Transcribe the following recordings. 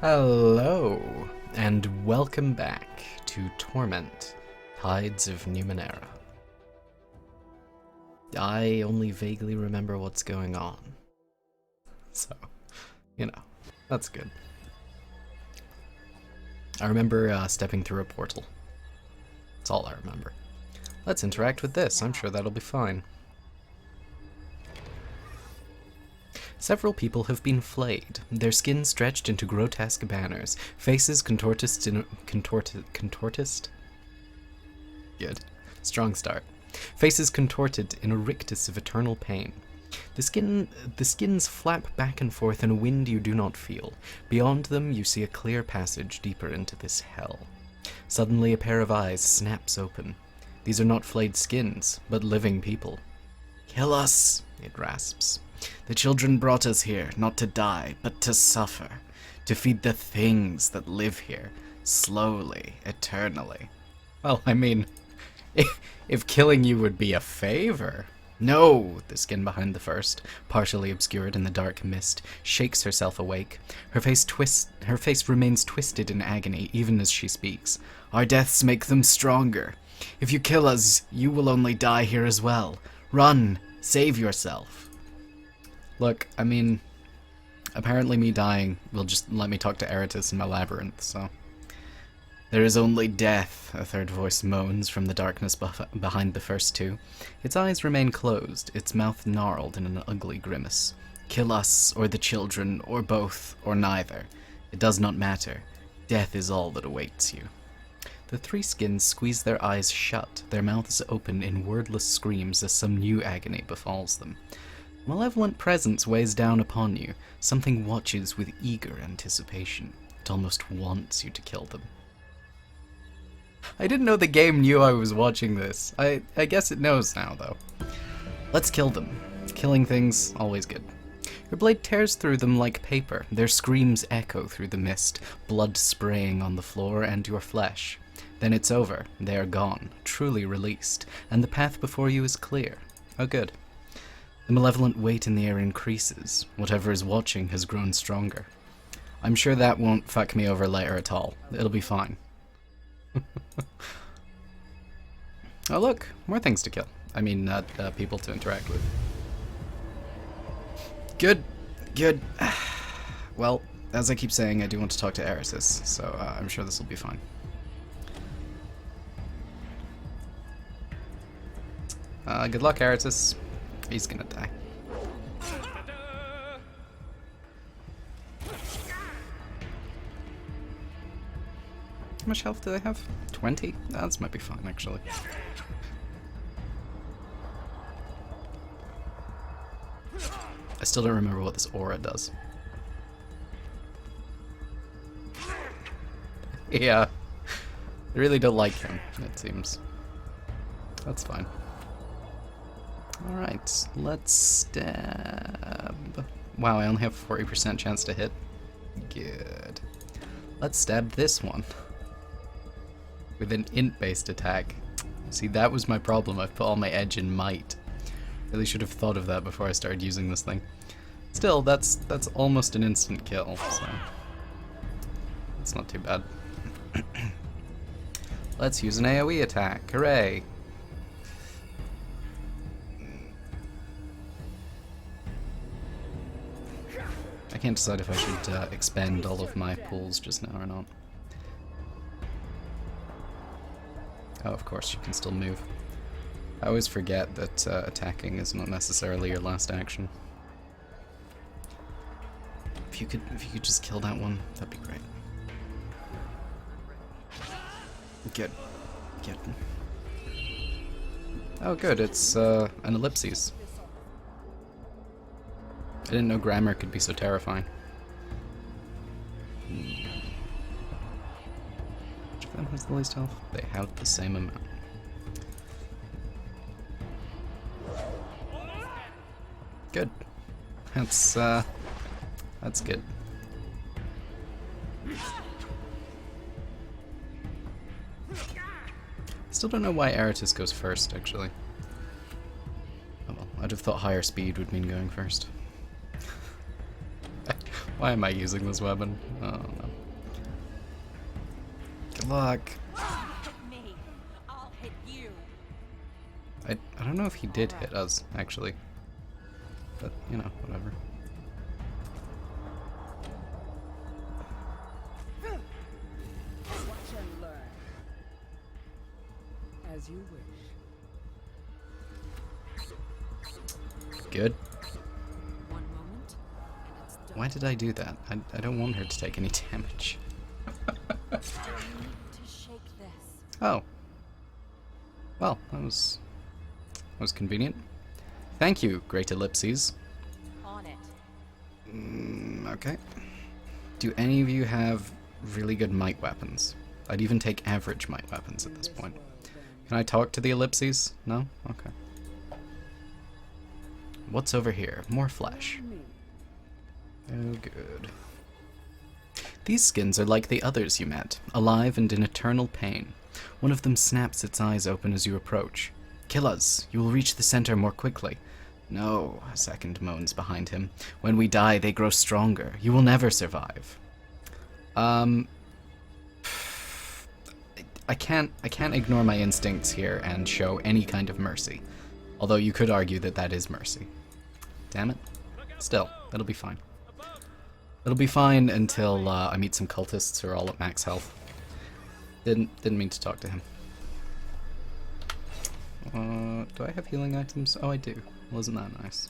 Hello, and welcome back to Torment, Tides of Numenera. I only vaguely remember what's going on, so, that's good. I remember stepping through a portal. That's all I remember. Let's interact with this, I'm sure that'll be fine. Several people have been flayed, their skin stretched into grotesque banners, faces contorted in Good. Strong start. Faces contorted in a rictus of eternal pain. The skins flap back and forth in a wind you do not feel. Beyond them you see a clear passage deeper into this hell. Suddenly a pair of eyes snaps open. These are not flayed skins, but living people. "Kill us," it rasps. "The children brought us here, not to die, but to suffer. To feed the things that live here, slowly, eternally." Well, I mean, if killing you would be a favor. No! The skin behind the first, partially obscured in the dark mist, shakes herself awake. Her face remains twisted in agony, even as she speaks. "Our deaths make them stronger. If you kill us, you will only die here as well. Run! Save yourself." Look, I mean, apparently me dying will just let me talk to Eratus in my labyrinth, so... "There is only death," a third voice moans from the darkness behind the first two. Its eyes remain closed, its mouth gnarled in an ugly grimace. "Kill us, or the children, or both, or neither. It does not matter. Death is all that awaits you." The three skins squeeze their eyes shut, their mouths open in wordless screams as some new agony befalls them. A malevolent presence weighs down upon you. Something watches with eager anticipation. It almost wants you to kill them. I didn't know the game knew I was watching this. I guess it knows now, though. Let's kill them. Killing things, always good. Your blade tears through them like paper. Their screams echo through the mist, blood spraying on the floor and your flesh. Then it's over. They are gone, truly released, and the path before you is clear. Oh, good. The malevolent weight in the air increases. Whatever is watching has grown stronger. I'm sure that won't fuck me over later at all. It'll be fine. Oh look, more things to kill. I mean, people to interact with. Good, good. Well, as I keep saying, I do want to talk to Eratus, so I'm sure this will be fine. Good luck, Eratus. He's gonna die. How much health do they have? 20? That might be fine, actually. I still don't remember what this aura does. Yeah. I really don't like him, it seems. That's fine. Alright, let's stab. Wow, I only have a 40% chance to hit. Good. Let's stab this one. With an int-based attack. See, that was my problem. I've put all my edge in might. Really should have thought of that before I started using this thing. Still, that's almost an instant kill, so... it's not too bad. Let's use an AoE attack. Hooray! I can't decide if I should expend all of my pulls just now or not. Oh, of course, you can still move. I always forget that attacking is not necessarily your last action. If you could just kill that one, that'd be great. Good. Good. Oh, good, it's an ellipses. I didn't know grammar could be so terrifying. Which of them has the least health? They have the same amount. Good. That's good. Still don't know why Eratus goes first, actually. Oh well, I'd have thought higher speed would mean going first. Why am I using this weapon? Oh no. Good luck. Hit me. I'll hit you. I don't know if he did hit us, actually. But, you know, whatever. Watch and learn. As you wish. Good. One moment, and it's done. Why did I do that? I don't want her to take any damage. I need to shake this. Oh. Well, that was convenient. Thank you, Great Ellipses. On it. Okay. Do any of you have really good might weapons? I'd even take average might weapons at this point. Can I talk to the Ellipses? No? Okay. What's over here? More flesh. Oh, good. These skins are like the others you met, alive and in eternal pain. One of them snaps its eyes open as you approach. Kill us. You will reach the center more quickly. No, a second moans behind him. When we die, they grow stronger. You will never survive. I can't ignore my instincts here and show any kind of mercy. Although you could argue that that is mercy. Damn it. Still, it'll be fine. It'll be fine until I meet some cultists who are all at max health. Didn't mean to talk to him. Do I have healing items? Oh, I do. Wasn't that nice?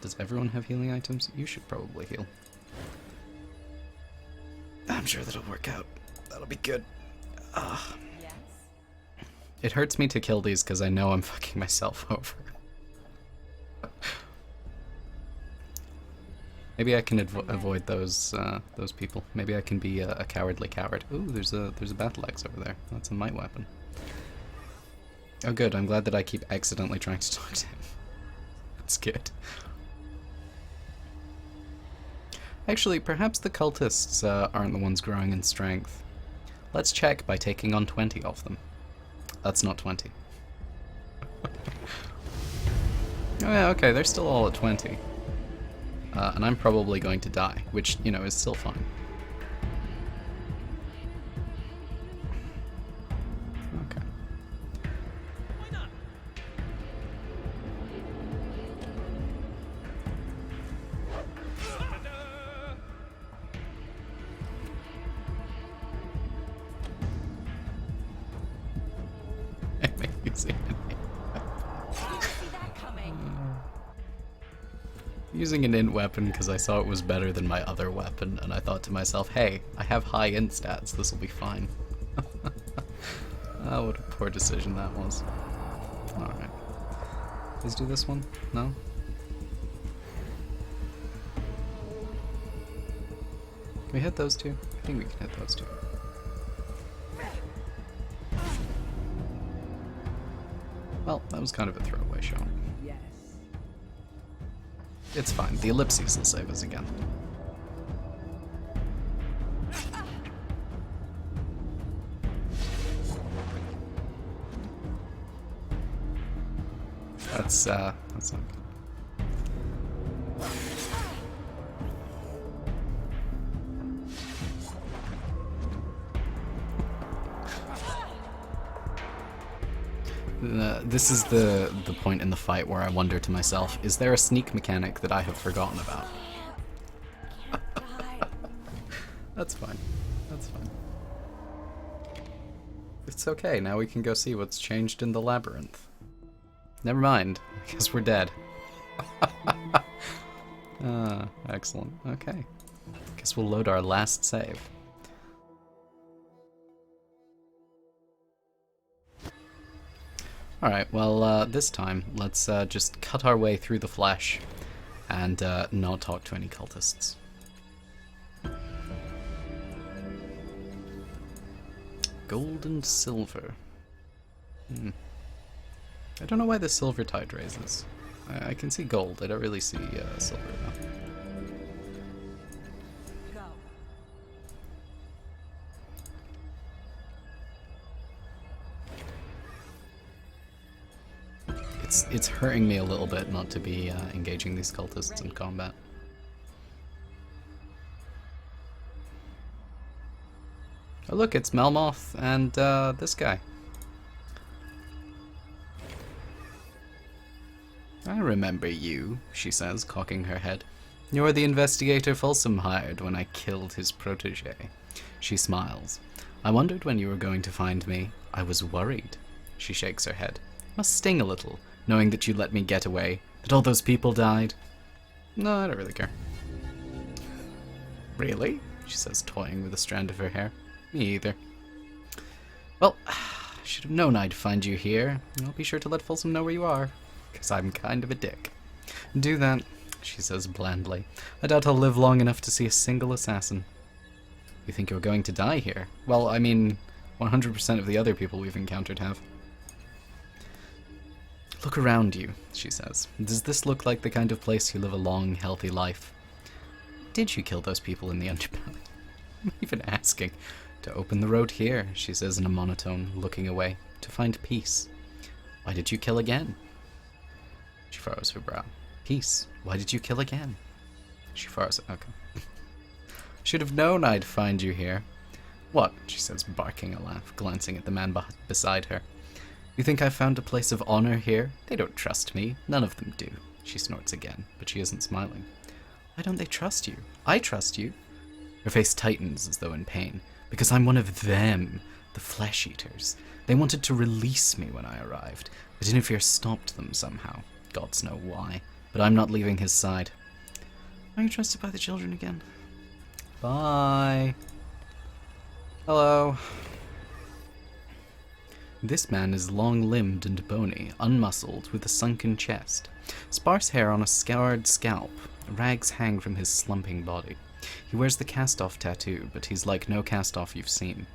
Does everyone have healing items? You should probably heal. I'm sure that'll work out. That'll be good. Yes. It hurts me to kill these because I know I'm fucking myself over. Maybe I can avoid those people. Maybe I can be a cowardly coward. Ooh, there's a battle axe over there. That's a might weapon. Oh, good. I'm glad that I keep accidentally trying to talk to him. That's good. Actually, perhaps the cultists aren't the ones growing in strength. Let's check by taking on 20 of them. That's not 20. Oh yeah, okay, they're still all at 20. And I'm probably going to die, which, you know, is still fine. Okay. Why not? Amazing. Didn't see that coming. Using an int weapon because I saw it was better than my other weapon, and I thought to myself, hey, I have high int stats, this will be fine. Oh, what a poor decision that was. Alright. Please do this one? No? Can we hit those two? I think we can hit those two. Well, that was kind of a throwaway shot. Yes. It's fine. The ellipses will save us again. That's not good. This is the point in the fight where I wonder to myself, is there a sneak mechanic that I have forgotten about? Can't die. That's fine. That's fine. It's okay, now we can go see what's changed in the labyrinth. Never mind, I guess we're dead. Excellent. Okay. Guess we'll load our last save. Alright, well, this time, let's just cut our way through the flesh and not talk to any cultists. Gold and silver. I don't know why the silver tide raises. I can see gold, I don't really see silver though. Go. it's hurting me a little bit not to be engaging these cultists in combat. Oh look, it's Melmoth and this guy. I remember you, she says, cocking her head. You're the investigator Folsom hired when I killed his protege. She smiles. I wondered when you were going to find me. I was worried. She shakes her head. Must sting a little, knowing that you let me get away, that all those people died. No, I don't really care. Really? She says, toying with a strand of her hair. Me either. Well, I should have known I'd find you here. I'll be sure to let Folsom know where you are, because I'm kind of a dick. Do that, she says blandly. I doubt I'll live long enough to see a single assassin. You think you're going to die here? Well, I mean, 100% of the other people we've encountered have. Look around you, she says. Does this look like the kind of place you live a long, healthy life? Did you kill those people in the underbelly? I'm even asking. To open the road here, she says in a monotone, looking away. To find peace. Why did you kill again? She furrows her brow. Peace. Why did you kill again? She furrows it. Okay. Should have known I'd find you here. What? She says, barking a laugh, glancing at the man beside her. You think I found a place of honor here? They don't trust me. None of them do. She snorts again, but she isn't smiling. Why don't they trust you? I trust you. Her face tightens as though in pain. Because I'm one of them, the flesh eaters. They wanted to release me when I arrived, but Inifere stopped them somehow. Gods know why. But I'm not leaving his side. Are you trusted by the children again? Bye. Hello. This man is long-limbed and bony, unmuscled, with a sunken chest. Sparse hair on a scarred scalp. Rags hang from his slumping body. He wears the cast-off tattoo, but he's like no cast-off you've seen.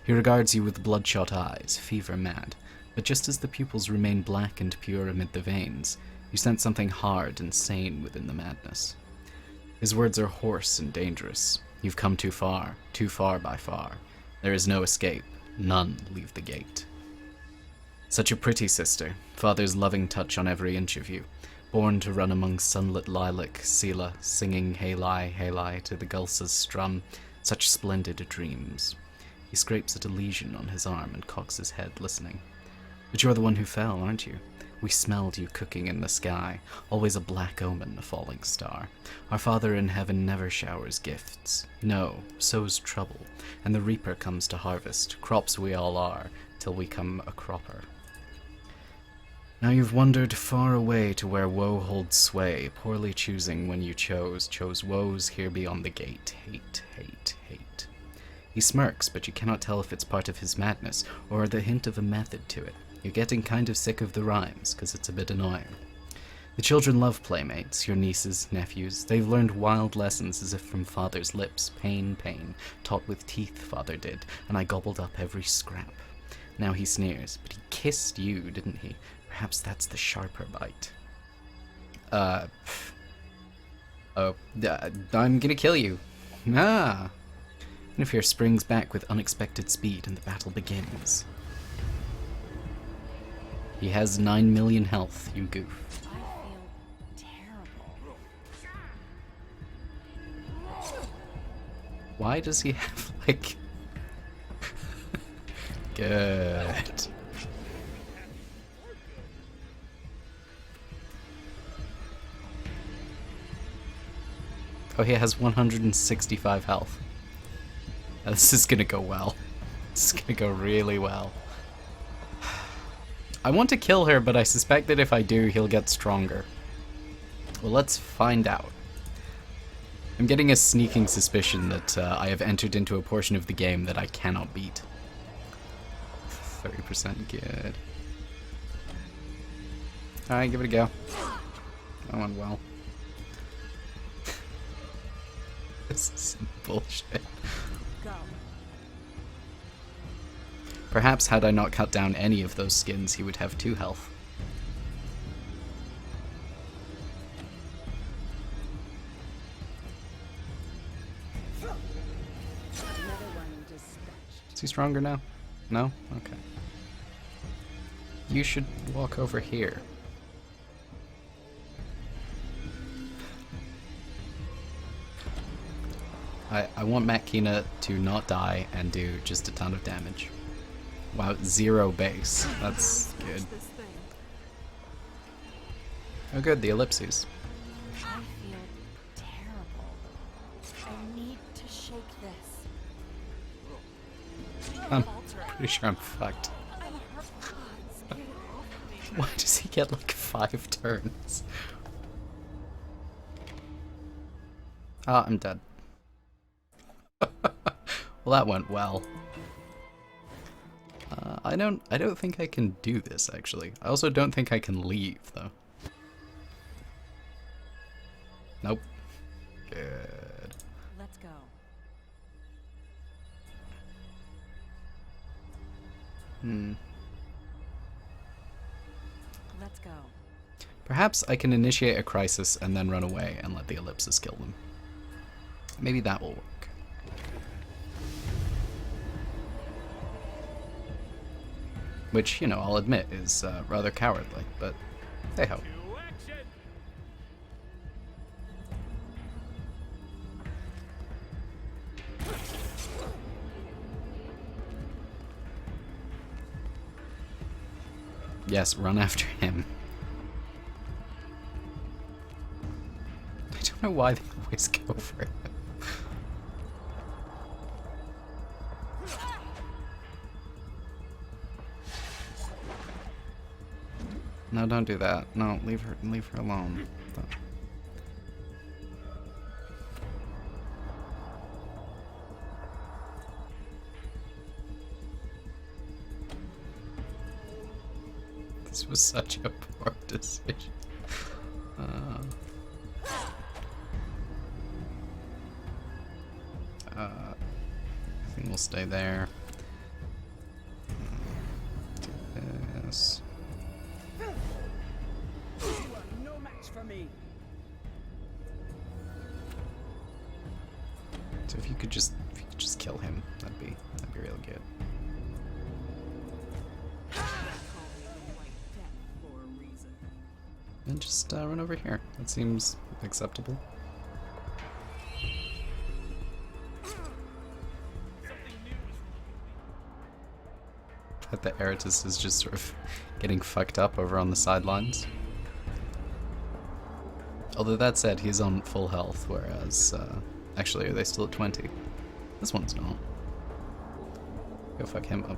He regards you with bloodshot eyes, fever-mad, but just as the pupils remain black and pure amid the veins, you sense something hard and sane within the madness. His words are hoarse and dangerous. You've come too far by far. There is no escape. None leave the gate. Such a pretty sister, father's loving touch on every inch of you. Born to run among sunlit lilac, Sela, singing Halai, Halai to the Gulsa's strum, such splendid dreams. He scrapes at a lesion on his arm and cocks his head, listening. But you're the one who fell, aren't you? We smelled you cooking in the sky, always a black omen, a falling star. Our Father in heaven never showers gifts. No, sows trouble, and the reaper comes to harvest, crops we all are, till we come a cropper. Now you've wandered far away to where woe holds sway, poorly choosing when you chose woes here beyond the gate. Hate, hate, hate. He smirks, but you cannot tell if it's part of his madness, or the hint of a method to it. You're getting kind of sick of the rhymes, because it's a bit annoying. The children love playmates, your nieces, nephews. They've learned wild lessons as if from father's lips. Pain, pain, taught with teeth, father did, and I gobbled up every scrap. Now he sneers, but he kissed you, didn't he? Perhaps that's the sharper bite. I'm gonna kill you. Ah! Inifere springs back with unexpected speed and the battle begins. He has 9 million health, you goof. I feel terrible. Why does he have, like... Good. Oh, he has 165 health. This is gonna go well. This is gonna go really well. I want to kill her, but I suspect that if I do, he'll get stronger. Well, let's find out. I'm getting a sneaking suspicion that I have entered into a portion of the game that I cannot beat. 30% good. Alright, give it a go. That went well. This is some bullshit. Go. Perhaps had I not cut down any of those skins, he would have 2 health. Is he stronger now? No? Okay. You should walk over here. I want Matkina to not die and do just a ton of damage. Wow, 0 base. That's good. This thing. Oh good, the ellipses. I feel terrible. I need to shake this. I'm pretty sure I'm fucked. I'm hurt. Get it off me. Why does he get like 5 turns? Ah, I'm dead. Well, that went well. I don't think I can do this actually. I also don't think I can leave though. Nope. Good. Let's go. Let's go. Perhaps I can initiate a crisis and then run away and let the ellipsis kill them. Maybe that will work. Which, you know, I'll admit is rather cowardly, but hey ho. To action. Yes, run after him. I don't know why they always go for him. No, don't do that. No, leave her alone. Don't. This was such a poor decision. I think we'll stay there. Do this. You are no match for me. So if you could just kill him, that'd be real good. Call me the White Death for a reason. And just run over here. That seems acceptable. But the Eratus is just sort of getting fucked up over on the sidelines. Although that said, he's on full health, whereas actually, are they still at 20? This one's not. Go fuck him up.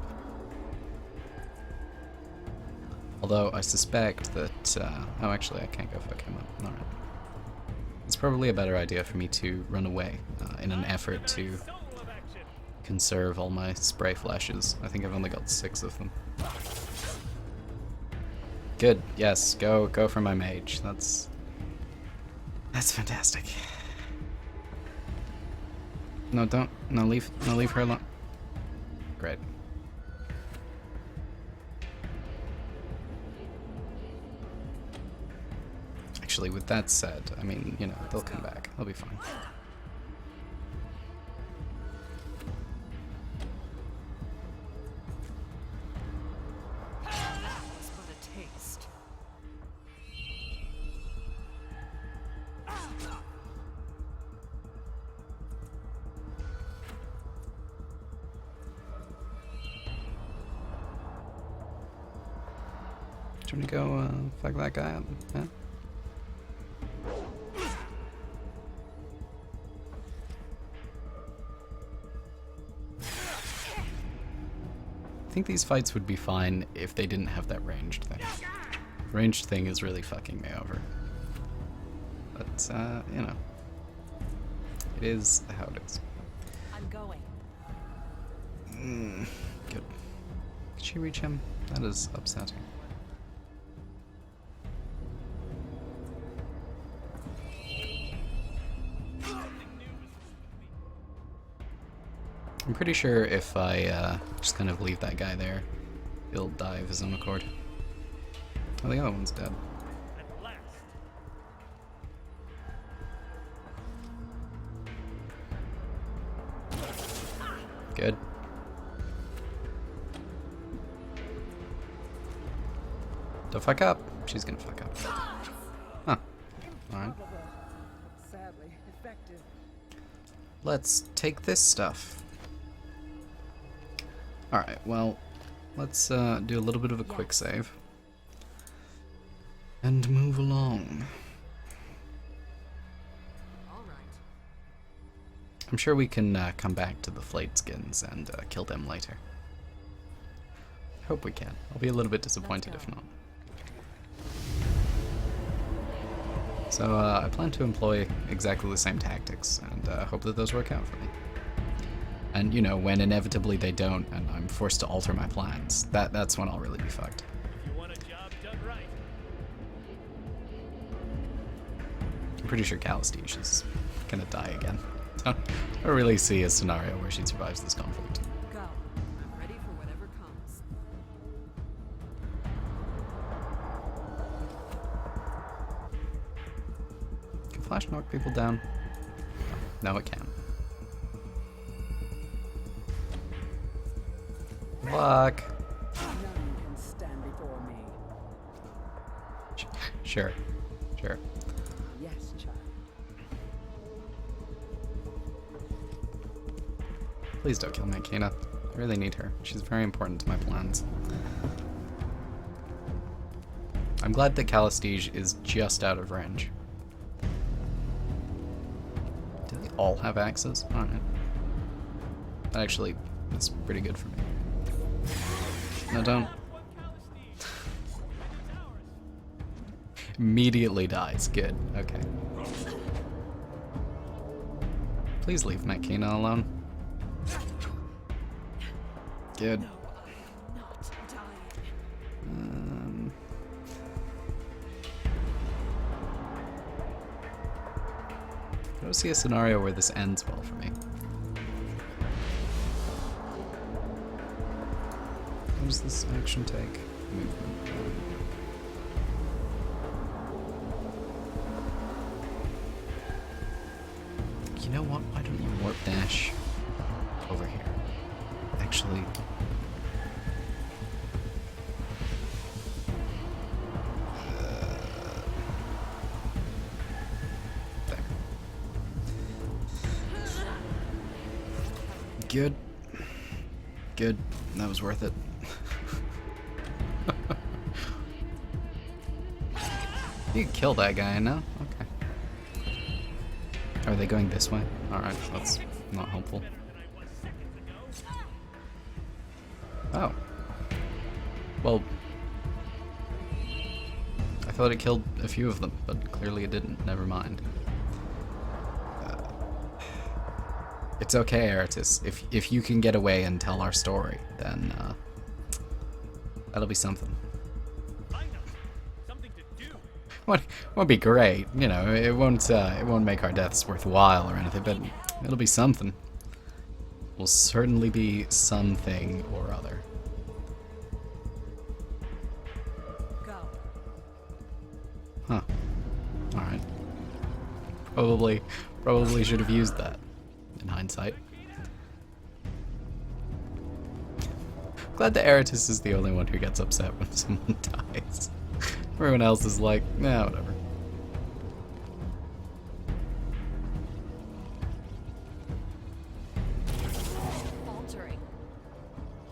Although I suspect that oh, actually, I can't go fuck him up. All right. It's probably a better idea for me to run away in an effort to conserve all my spray flashes. I think I've only got 6 of them. Good. Yes. Go for my mage. That's fantastic. No, don't. No, leave her alone. Great. Actually, with that said, I mean, you know, they'll come back. They'll be fine. It's but a taste. Do you want to go fuck that guy up? Yeah? I think these fights would be fine if they didn't have that ranged thing. The ranged thing is really fucking me over. But, you know. It is how it is. I'm going. Good. Did she reach him? That is upsetting. I'm pretty sure if I just kind of leave that guy there, he'll die of his own accord. Oh, the other one's dead. At last. Good. Don't fuck up. She's gonna fuck up. Huh. Alright. Sadly effective. let's take this stuff. Alright, well, let's do a little bit of a quick save. And move along. All right. I'm sure we can come back to the flayed skins and kill them later. Hope we can. I'll be a little bit disappointed if not. So I plan to employ exactly the same tactics and hope that those work out for me. And you know, when inevitably they don't and I'm forced to alter my plans, that's when I'll really be fucked. If you want a job done right. I'm pretty sure Calistege is gonna die again. So I don't really see a scenario where she survives this conflict. Go. I'm ready for whatever comes. Can Flash knock people down? No, it can. Luck. None can stand before me. Sure. Sure. Yes, child. Please don't kill Makina. I really need her. She's very important to my plans. I'm glad that Calistege is just out of range. Do they all have axes? Alright. That actually is pretty good for me. No, don't. Immediately dies. Good. Okay. Please leave Makina alone. Good. Not dying. I don't see a scenario where this ends well for me. What does this action take? Movement. You know what? Why don't you warp dash over here? Actually. There. Good. Good. That was worth it. You can kill that guy, no? Okay. Are they going this way? Alright, that's not helpful. Oh. Well, I thought it killed a few of them, but clearly it didn't. Never mind. It's okay, Eratus. If you can get away and tell our story, then that'll be something. Won't be great, you know. It won't make our deaths worthwhile or anything, but it'll be something. Will certainly be something or other. Go. Huh. All right. Probably should have used that in hindsight. Glad that Eratus is the only one who gets upset when someone dies. Everyone else is like, nah, whatever. Faltering.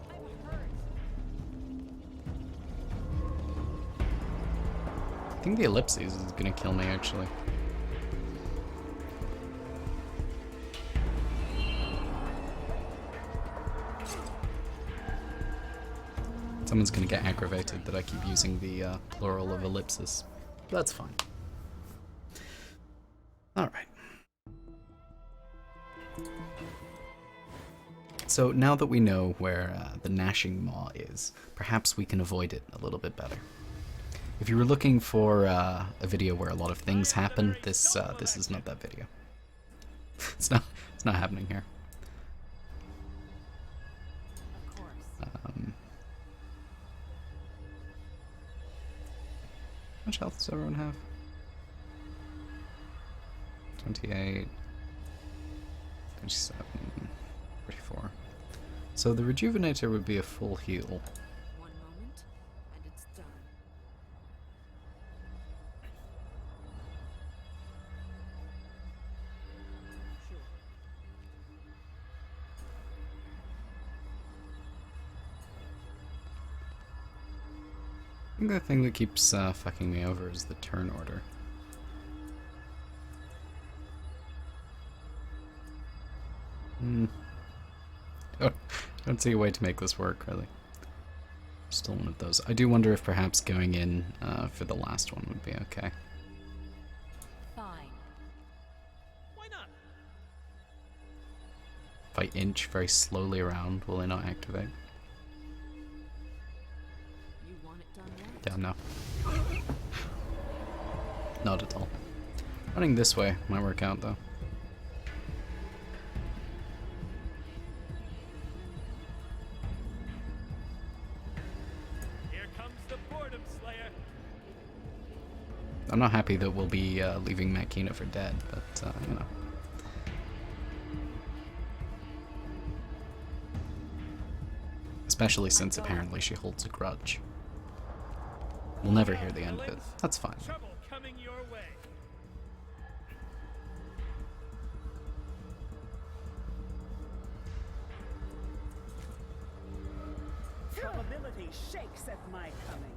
I'm hurt. I think the ellipses is gonna kill me, actually. Someone's gonna get aggravated that I keep using the plural of ellipsis. That's fine. Alright. So now that we know where the gnashing maw is, perhaps we can avoid it a little bit better. If you were looking for a video where a lot of things happen, this is not that video. It's not happening here. Of course. How much health does everyone have? 28, 27, 34. So the Rejuvenator would be a full heal. 1 moment, and it's done. Sure. I think the thing that keeps fucking me over is the turn order. I don't see a way to make this work, really. Still one of those. I do wonder if perhaps going in for the last one would be okay. Fine. Why not? If I inch very slowly around, will they not activate? You want it done right? Yeah, no. Not at all. Running this way might work out, though. Here comes the boredom slayer. I'm not happy that we'll be leaving Makina for dead, but, you know. Especially since apparently she holds a grudge. We'll never hear the end of it. That's fine. Trouble coming your way. Probability shakes at my coming.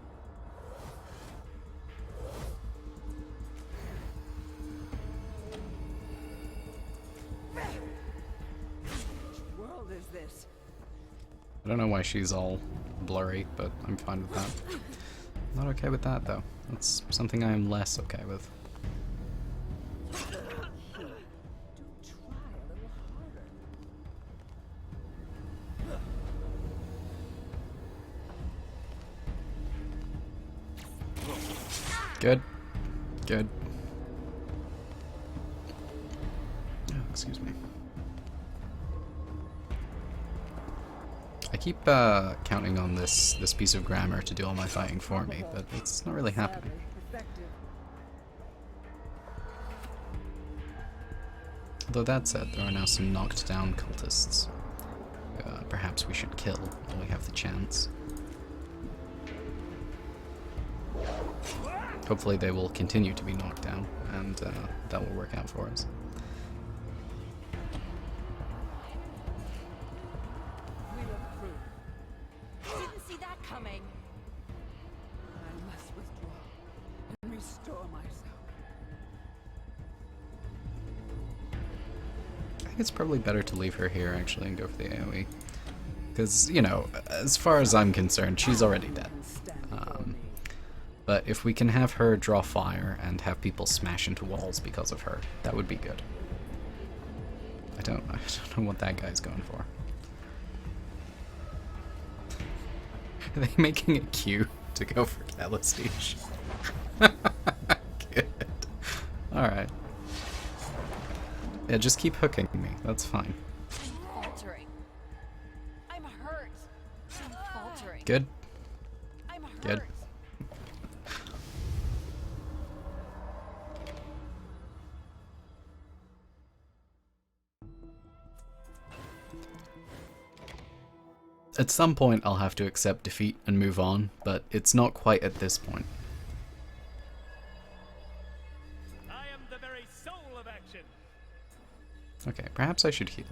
Which world is this? I don't know why she's all blurry, but I'm fine with that. Not okay with that, though. That's something I am less okay with. Do try a little harder. Good. Good. Oh, excuse me. I keep counting on this piece of grammar to do all my fighting for me, but it's not really happening. Sadly, effective. Although that said, there are now some knocked down cultists. Perhaps we should kill while we have the chance. Hopefully they will continue to be knocked down, and that will work out for us. We look through. Didn't see that coming. I must withdraw and restore myself. I think it's probably better to leave her here, actually, and go for the AoE. Because, you know, as far as I'm concerned, she's already dead. And stand before me. But if we can have her draw fire and have people smash into walls because of her, that would be good. I don't know what that guy's going for. Are they making a queue to go for Calistige? Good. Alright. Yeah, just keep hooking me. That's fine. I'm faltering. I'm hurt. I'm faltering. Good. I'm hurt. Good. At some point, I'll have to accept defeat and move on, but it's not quite at this point. I am the very soul of action. Okay, perhaps I should heal.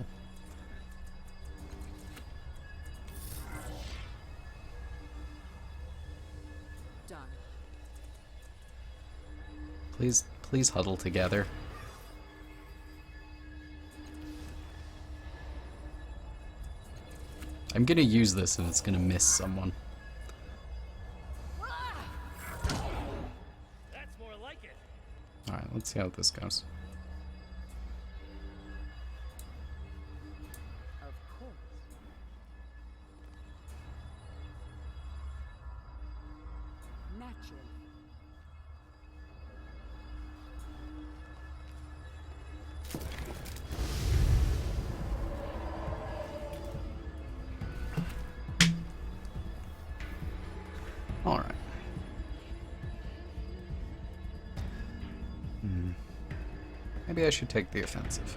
Done. Please huddle together. I'm gonna use this and it's gonna miss someone. That's more like it. Alright, let's see how this goes. Of course. Naturally. Alright. Maybe I should take the offensive.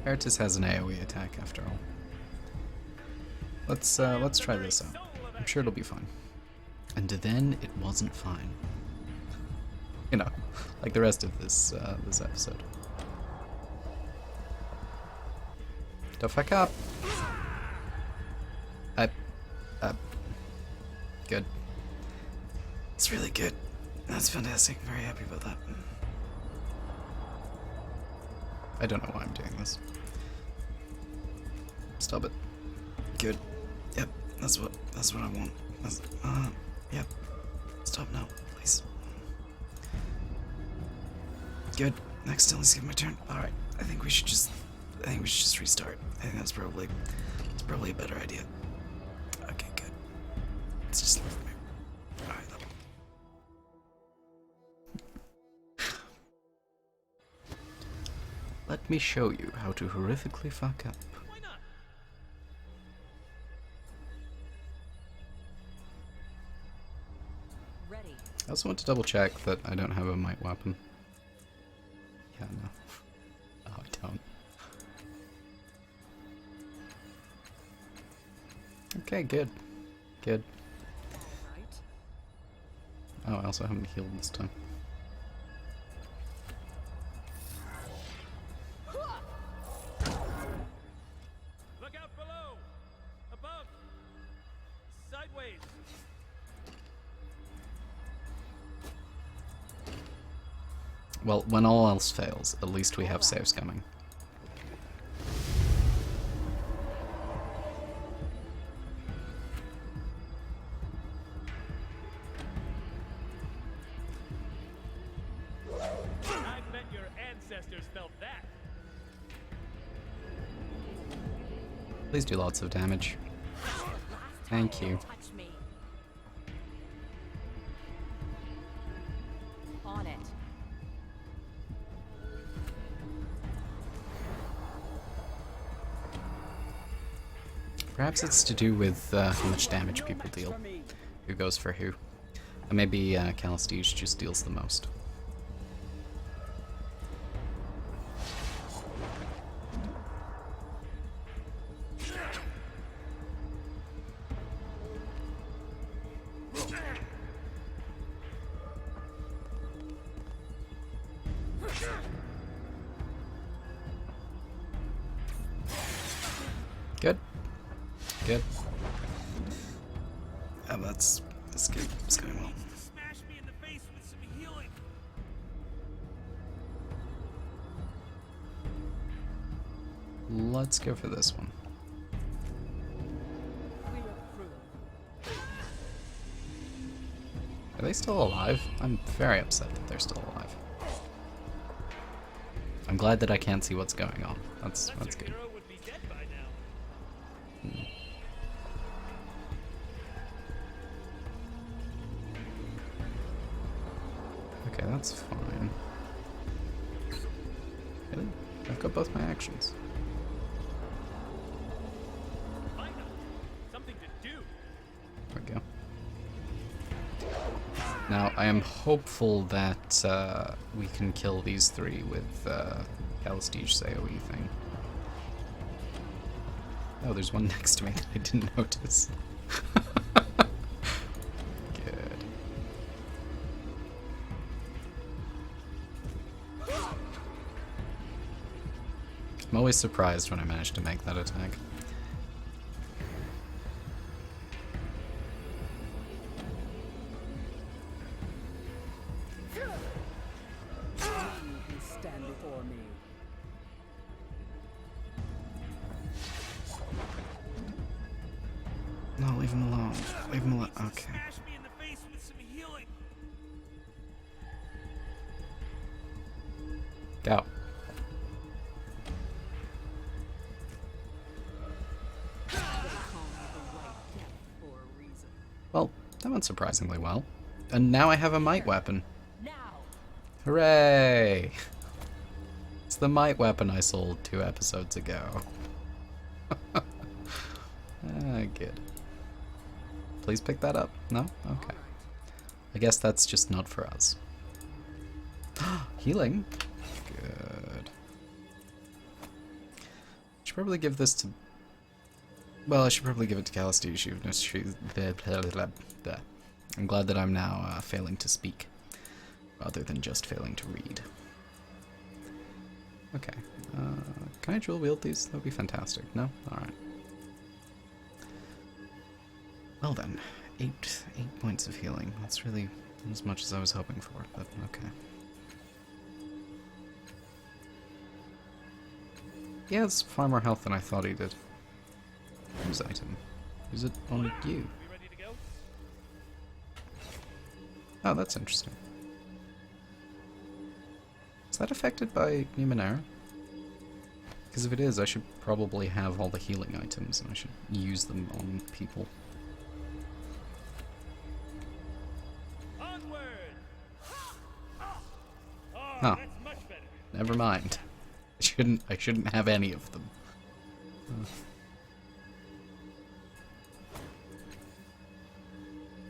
Ertis has an AoE attack after all. Let's try this out. I'm sure it'll be fine. And then it wasn't fine. You know, like the rest of this this episode. Don't fuck up. Good. It's really good. That's fantastic. Very happy about that. I don't know why I'm doing this. Stop it. Good. Yep, that's what I want. Yep. Stop now, please. Good. Next, let's give my turn. Alright. I think we should just restart. I think that's probably a better idea. Okay, good. Let's just leave me. Alright. Let me show you how to horrifically fuck up. Why not? Ready. I also want to double check that I don't have a might weapon. Yeah, no. Oh, I don't. Okay, good. Good. Right. Oh, I also haven't healed this time. Look out below! Above! Sideways! Well, when all else fails, at least we have saves coming. I bet your ancestors felt that! Please do lots of damage. Thank you. Touch me. On it. Perhaps it's to do with how much damage people deal. Who goes for who. And maybe Calistige just deals the most. Good. Good. Oh, that's good. It's going well. Smash me in the face with some healing! Let's go for this one. We approve. Are they still alive? I'm very upset that they're still alive. I'm glad that I can't see what's going on. That's Lesser good. hero would be dead by now. Okay, that's fine. Really? I've got both my actions. Find them! Something to do! There we go. Now, I am hopeful that we can kill these three with Calistige's AoE thing. Oh, there's one next to me that I didn't notice. Good. I'm always surprised when I manage to make that attack. You can stand before me. No, leave him alone. Leave him alone. Okay. Smash me in the face with some healing! Go. They call me the White Death for a reason. Well, that went surprisingly well. And now I have a might weapon. Now. Hooray! It's the might weapon I sold 2 episodes ago. Good. Please pick that up. No? Okay. I guess that's just not for us. Healing. Good. Should probably give this to... Well, I should probably give it to Calistige, even if she... I'm glad that I'm now failing to speak, rather than just failing to read. Okay. Can I dual wield these? That would be fantastic. No? Alright. Well then, 8 points of healing. That's really as much as I was hoping for, but okay. He has far more health than I thought he did. Use item. Use it on you. We ready to go? Oh, that's interesting. Is that affected by Numenera? Because if it is, I should probably have all the healing items, and I should use them on people. Onward! Oh, Huh. that's much better. Never mind. I shouldn't have any of them.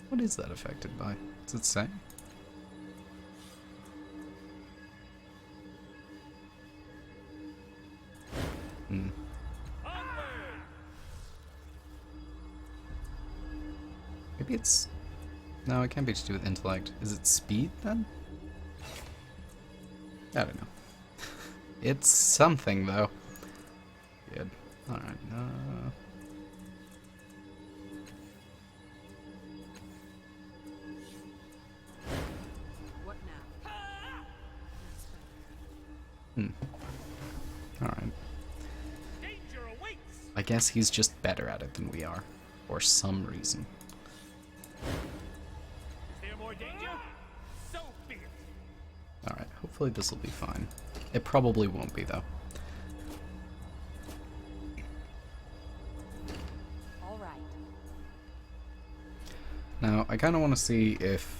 What is that affected by? Does it say? Hmm. Onward! Maybe it's... No, it can't be to do with intellect. Is it speed, then? I don't know. It's something, though. Good. Alright, What now? Alright. Danger awaits! I guess he's just better at it than we are. For some reason. Is there more danger? So be it! Alright, hopefully this will be fine. It probably won't be, though. All right. Now, I kind of want to see if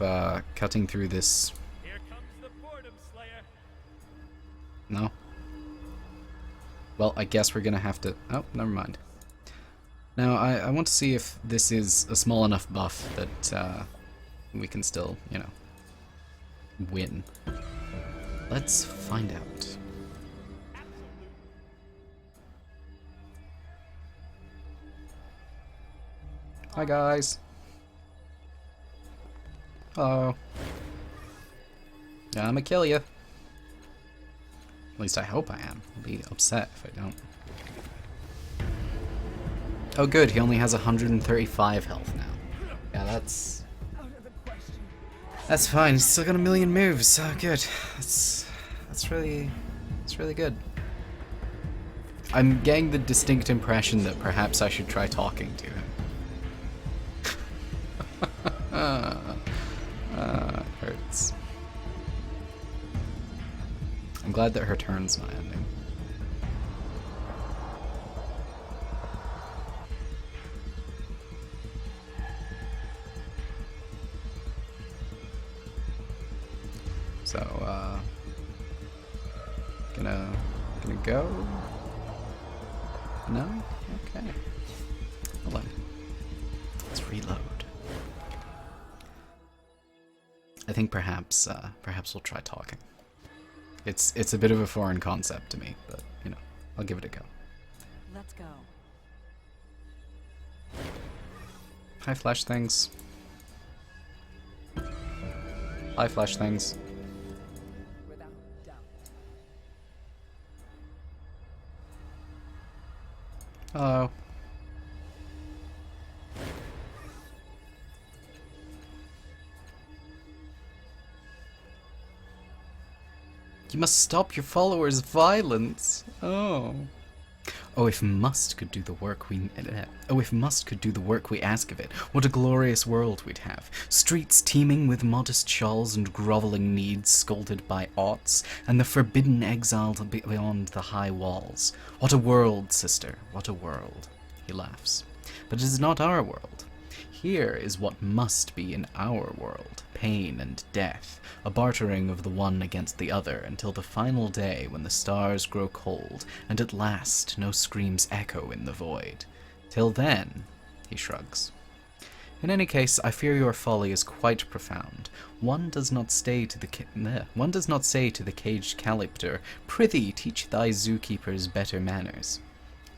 cutting through this... Here comes the boredom slayer. No? Well, I guess we're going to have to... Oh, never mind. Now, I want to see if this is a small enough buff that we can still, you know, win. Let's find out. Hi, guys. Hello. Yeah, I'm gonna kill you. At least I hope I am. I'll be upset if I don't. Oh good, he only has 135 health now. Yeah, that's... Out of the question. That's fine, he's still got a million moves. Oh good. That's really good. I'm getting the distinct impression that perhaps I should try talking to him. Hurts. I'm glad that her turn's not ending. So, gonna go? No? Okay. Hold on. Let's reload. I think perhaps we'll try talking. It's a bit of a foreign concept to me, but you know, I'll give it a go. Let's go. Hi, flash things. Hi, flash things. Without doubt. Hello. You must stop your followers' violence. Oh. Oh, if Must could do the work we ask of it, what a glorious world we'd have. Streets teeming with modest shawls and groveling needs scolded by aughts, and the forbidden exiled beyond the high walls. What a world, sister, what a world. He laughs. But it is not our world. Here is what must be in our world, pain and death, a bartering of the one against the other until the final day when the stars grow cold, and at last no screams echo in the void. Till then, he shrugs. In any case, I fear your folly is quite profound. One does not say to the caged calypter, "Prithee, teach thy zookeepers better manners."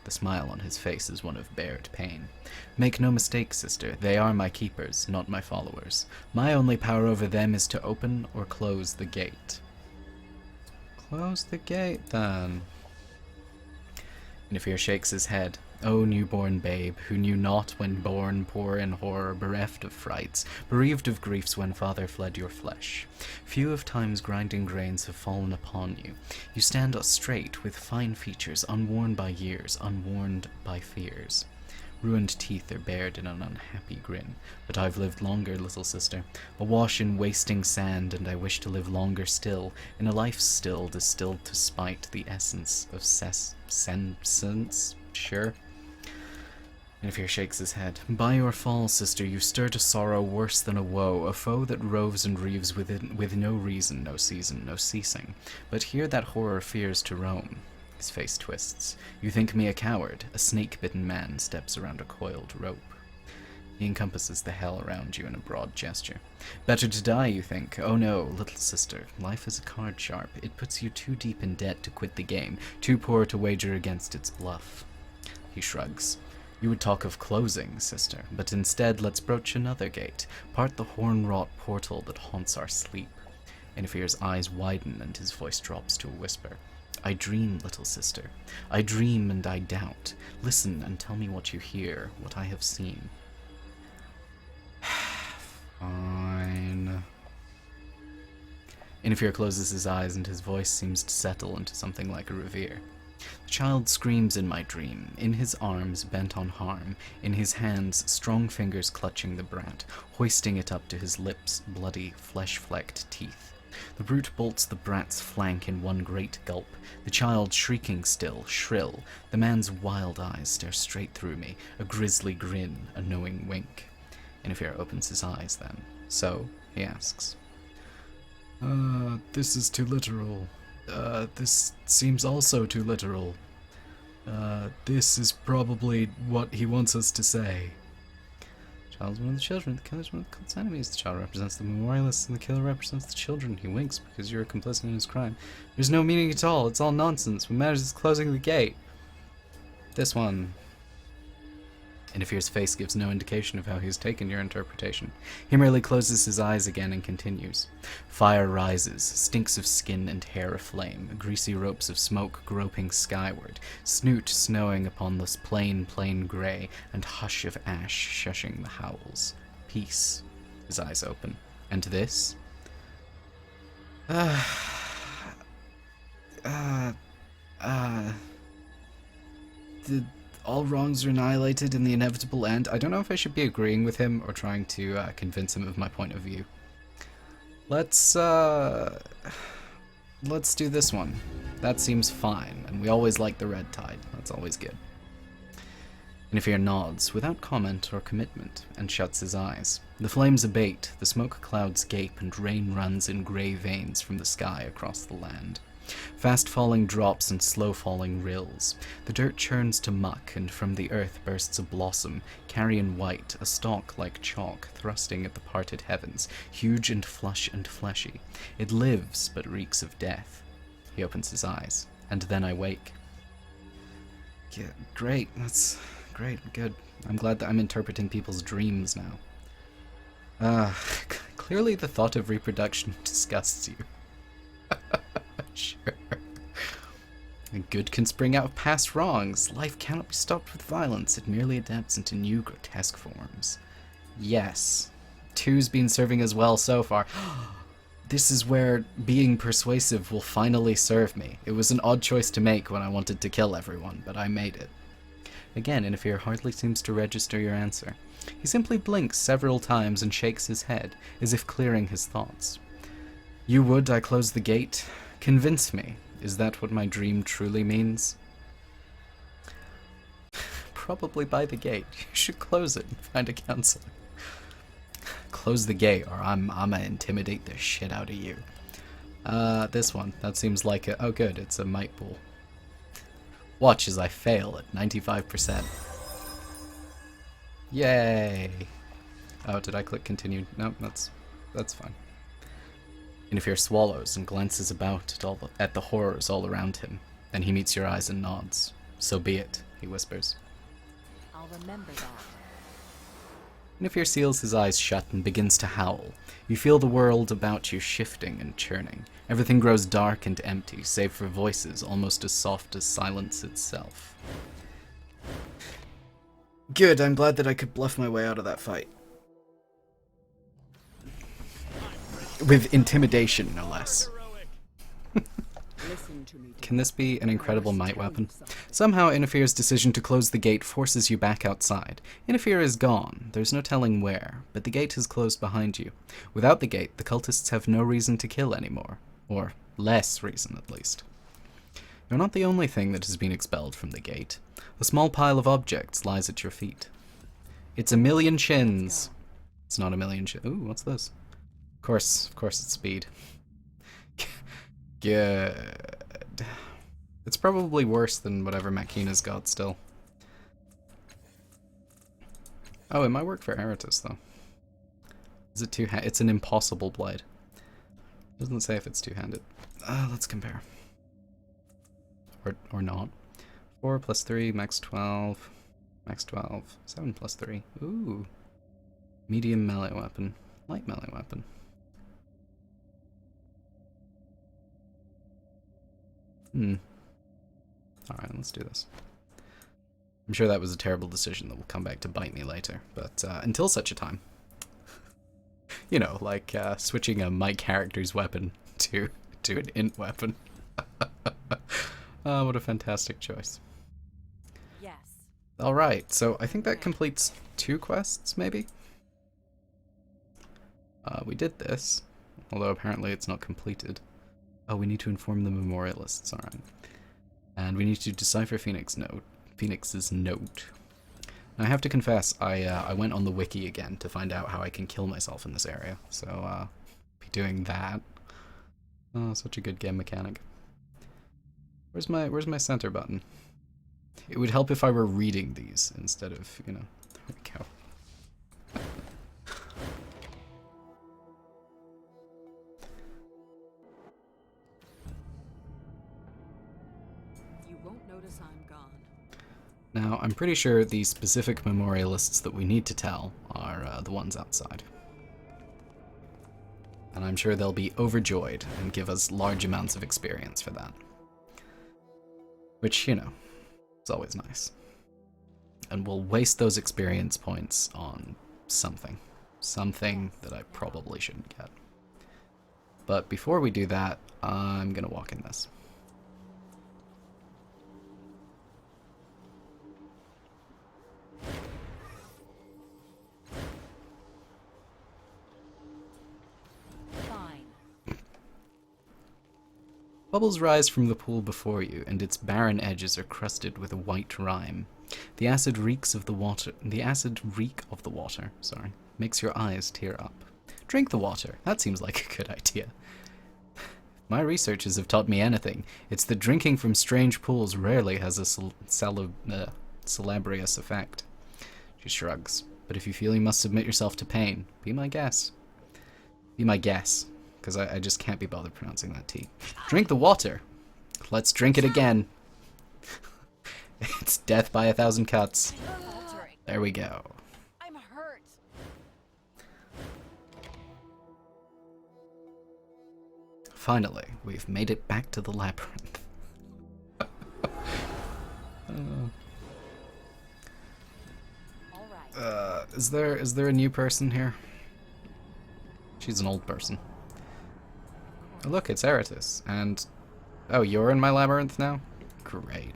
The smile on his face is one of bared pain. Make no mistake, sister, they are my keepers, not my followers. My only power over them is to open or close the gate. Close the gate, then. Inifere shakes his head. O newborn babe, who knew not when born, poor in horror, bereft of frights, bereaved of griefs when father fled your flesh. Few of time's grinding grains have fallen upon you. You stand up straight, with fine features, unworn by years, unwarned by fears. Ruined teeth are bared in an unhappy grin. But I've lived longer, little sister, awash in wasting sand, and I wish to live longer still, in a life still distilled to spite the essence of sense. Sure. Inifere shakes his head. By your fall, sister, you stirred a sorrow worse than a woe, a foe that roves and reaves with no reason, no season, no ceasing. But here that horror fears to roam. His face twists. You think me a coward? A snake-bitten man steps around a coiled rope. He encompasses the hell around you in a broad gesture. Better to die, you think? Oh no, little sister. Life is a card sharp. It puts you too deep in debt to quit the game, too poor to wager against its bluff. He shrugs. You would talk of closing, sister, but instead let's broach another gate, part the horn-wrought portal that haunts our sleep. Inifere's eyes widen and his voice drops to a whisper. I dream, little sister. I dream and I doubt. Listen and tell me what you hear, what I have seen. Fine. Inifere closes his eyes and his voice seems to settle into something like a revere. The child screams in my dream, in his arms bent on harm, in his hands strong fingers clutching the brat, hoisting it up to his lips, bloody, flesh-flecked teeth. The brute bolts the brat's flank in one great gulp, the child shrieking still, shrill. The man's wild eyes stare straight through me, a grisly grin, a knowing wink. Inifere opens his eyes then. So, he asks. This is too literal. This seems also too literal. This is probably what he wants us to say. The child is one of the children, the killer's one of the cult's enemies. The child represents the memorialists, and the killer represents the children. He winks because you're complicit in his crime. There's no meaning at all, it's all nonsense. What matters is closing the gate. This one. Inifere's face gives no indication of how he has taken your interpretation. He merely closes his eyes again and continues. Fire rises, stinks of skin and hair aflame, greasy ropes of smoke groping skyward, snoot snowing upon this plain grey, and hush of ash shushing the howls. Peace. His eyes open. And this? All wrongs are annihilated in the inevitable end. I don't know if I should be agreeing with him or trying to convince him of my point of view. Let's do this one. That seems fine, and we always like the red tide. That's always good. Inifere nods, without comment or commitment, and shuts his eyes. The flames abate, the smoke clouds gape, and rain runs in grey veins from the sky across the land. Fast-falling drops and slow-falling rills. The dirt churns to muck, and from the earth bursts a blossom, carrion white, a stalk like chalk, thrusting at the parted heavens, huge and flush and fleshy. It lives, but reeks of death. He opens his eyes, and then I wake. Yeah, great, that's great, good. I'm glad that I'm interpreting people's dreams now. Clearly the thought of reproduction disgusts you. Sure. Good can spring out of past wrongs. Life cannot be stopped with violence. It merely adapts into new grotesque forms. Yes. 2's been serving us well so far. This is where being persuasive will finally serve me. It was an odd choice to make when I wanted to kill everyone, but I made it. Again, Inifere hardly seems to register your answer. He simply blinks several times and shakes his head, as if clearing his thoughts. You would I close the gate? Convince me. Is that what my dream truly means? Probably by the gate. You should close it and find a counselor. Close the gate, or I'ma intimidate the shit out of you. This one. That seems like a... Oh good, it's a might pool. Watch as I fail at 95%. Yay! Oh, did I click continue? No, that's fine. Inifere swallows and glances about at the horrors all around him. Then he meets your eyes and nods. So be it, he whispers. I'll remember that. Inifere seals his eyes shut and begins to howl. You feel the world about you shifting and churning. Everything grows dark and empty, save for voices almost as soft as silence itself. Good, I'm glad that I could bluff my way out of that fight. With intimidation, no less. Listen to me. Can this be an incredible might weapon? Somehow, Inifere's decision to close the gate forces you back outside. Inifere is gone. There's no telling where, but the gate has closed behind you. Without the gate, the cultists have no reason to kill anymore. Or less reason, at least. You're not the only thing that has been expelled from the gate. A small pile of objects lies at your feet. It's a million shins. It's not a million shins. Ooh, what's this? Of course it's speed. Good. It's probably worse than whatever Makina's got still. Oh, it might work for Eratus though. Is it two-handed? It's an impossible blade. Doesn't say if it's two-handed. Let's compare. Or not. 4 plus 3, max 12. Max 12. 7 plus 3. Ooh. Medium melee weapon. Light melee weapon. Alright, let's do this. I'm sure that was a terrible decision that will come back to bite me later, but until such a time. You know, like switching my character's weapon to an int weapon. Oh, what a fantastic choice. Yes. Alright, so I think that completes 2 quests, maybe? We did this, although apparently it's not completed. Oh, we need to inform the memorialists, alright. And we need to decipher Phoenix's note. Now, I have to confess, I went on the wiki again to find out how I can kill myself in this area, so be doing that. Oh, such a good game mechanic. Where's my center button? It would help if I were reading these instead of, you know, there we go. You won't notice I'm gone. Now, I'm pretty sure the specific memorialists that we need to tell are the ones outside. And I'm sure they'll be overjoyed and give us large amounts of experience for that. Which, you know, is always nice. And we'll waste those experience points on something. Something that I probably shouldn't get. But before we do that, I'm gonna walk in this. Bubbles rise from the pool before you, and its barren edges are crusted with a white rime. The acid reek of the water, makes your eyes tear up. Drink the water. That seems like a good idea. My researchers have taught me anything. It's that drinking from strange pools rarely has a salubrious effect. She shrugs. But if you feel you must submit yourself to pain, be my guest. Be my guess. Because I just can't be bothered pronouncing that T. Drink the water. Let's drink it again. It's death by 1,000 cuts. There we go. I'm hurt. Finally, we've made it back to the labyrinth. Is there a new person here? She's an old person. Oh, look, it's Eratus. And oh, you're in my labyrinth now? Great.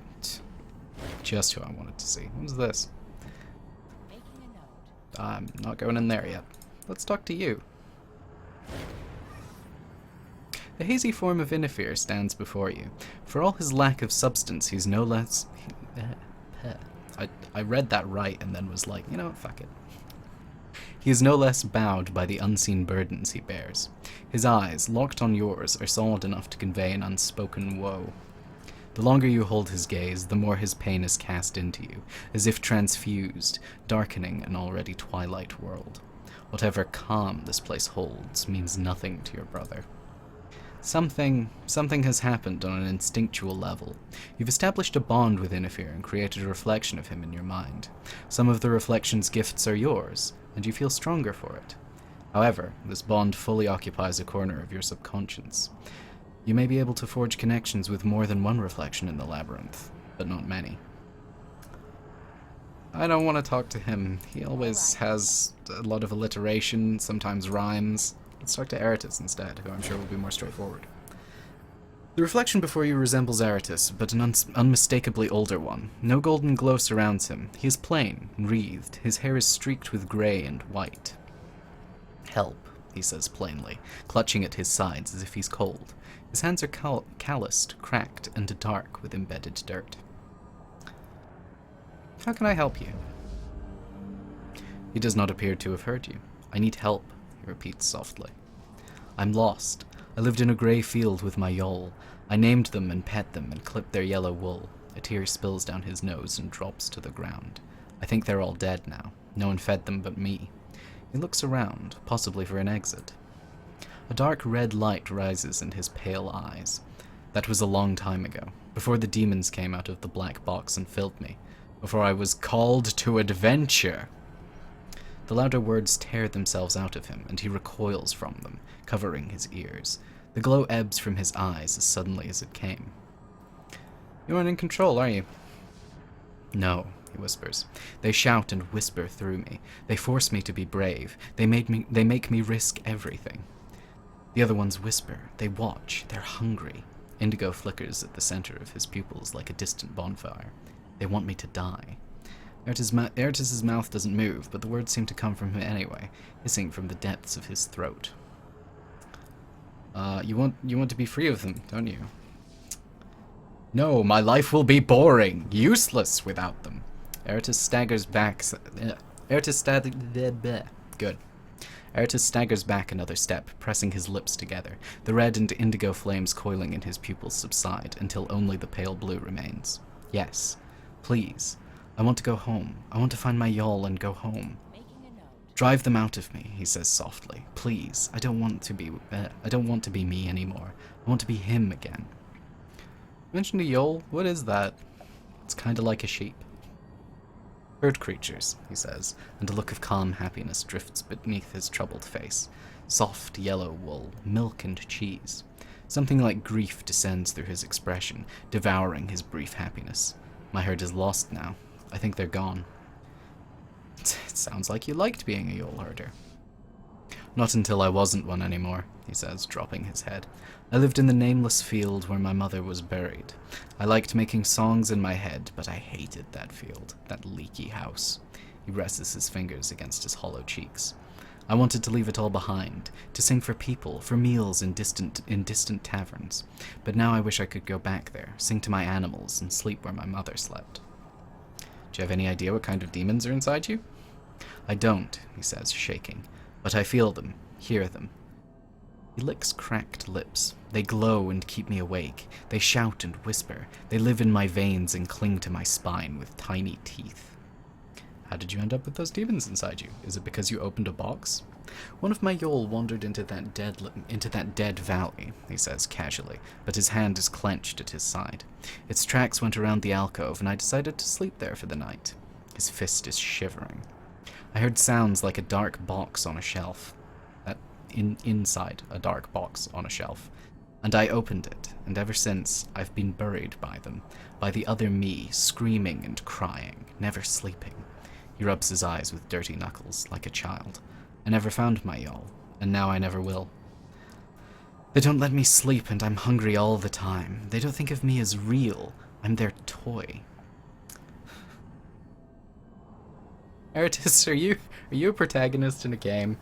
Just who I wanted to see. What's this? Making a note. I'm not going in there yet. Let's talk to you. The hazy form of Inifere stands before you. For all his lack of substance, he's no less... I read that right and then was like, you know what, fuck it. He is no less bowed by the unseen burdens he bears. His eyes, locked on yours, are solid enough to convey an unspoken woe. The longer you hold his gaze, the more his pain is cast into you, as if transfused, darkening an already twilight world. Whatever calm this place holds means nothing to your brother. Something has happened on an instinctual level. You've established a bond with Inifere and created a reflection of him in your mind. Some of the reflection's gifts are yours, and you feel stronger for it. However, this bond fully occupies a corner of your subconscious. You may be able to forge connections with more than one reflection in the labyrinth, but not many. I don't want to talk to him. He always has a lot of alliteration, sometimes rhymes. Let's talk to Eratus instead, who I'm sure will be more straightforward. The reflection before you resembles Eratus, but an unmistakably older one. No golden glow surrounds him. He is plain, wreathed. His hair is streaked with grey and white. Help, he says plainly, clutching at his sides as if he's cold. His hands are calloused, cracked, and dark with embedded dirt. How can I help you? He does not appear to have heard you. I need help, he repeats softly. I'm lost. I lived in a grey field with my yole. I named them and pet them and clipped their yellow wool. A tear spills down his nose and drops to the ground. I think they're all dead now. No one fed them but me. He looks around, possibly for an exit. A dark red light rises in his pale eyes. That was a long time ago, before the demons came out of the black box and filled me. Before I was called to adventure. The louder words tear themselves out of him, and he recoils from them, covering his ears. The glow ebbs from his eyes as suddenly as it came. You aren't in control, are you? No, he whispers. They shout and whisper through me. They force me to be brave. They make me risk everything. The other ones whisper. They watch. They're hungry. Indigo flickers at the center of his pupils like a distant bonfire. They want me to die. Eratus's mouth doesn't move, but the words seem to come from him anyway, hissing from the depths of his throat. You want to be free of them, don't you? No, my life will be boring, useless without them. Eratus staggers back. Good. Eratus staggers back another step, pressing his lips together. The red and indigo flames coiling in his pupils subside, until only the pale blue remains. Yes, please. I want to go home. I want to find my yole and go home. Drive them out of me, he says softly. Please, I don't want to be me anymore. I want to be him again. You mentioned a yole? What is that? It's kind of like a sheep. Bird creatures, he says, and a look of calm happiness drifts beneath his troubled face. Soft yellow wool, milk and cheese. Something like grief descends through his expression, devouring his brief happiness. My herd is lost now. I think they're gone. It sounds like you liked being a yole herder. Not until I wasn't one anymore, he says, dropping his head. I lived in the nameless field where my mother was buried. I liked making songs in my head, but I hated that field, that leaky house. He rests his fingers against his hollow cheeks. I wanted to leave it all behind, to sing for people, for meals in distant taverns. But now I wish I could go back there, sing to my animals, and sleep where my mother slept. Do you have any idea what kind of demons are inside you? I don't, he says, shaking, but I feel them, hear them. He licks cracked lips. They glow and keep me awake. They shout and whisper. They live in my veins and cling to my spine with tiny teeth. How did you end up with those demons inside you? Is it because you opened a box? One of my yole wandered into that dead valley, he says casually, but his hand is clenched at his side. Its tracks went around the alcove, and I decided to sleep there for the night. His fist is shivering. I heard sounds like a dark box on a shelf. Inside a dark box on a shelf. And I opened it, and ever since, I've been buried by them, by the other me, screaming and crying, never sleeping. He rubs his eyes with dirty knuckles, like a child. I never found my yole, and now I never will. They don't let me sleep, and I'm hungry all the time. They don't think of me as real. I'm their toy. Eratus, are you a protagonist in a game?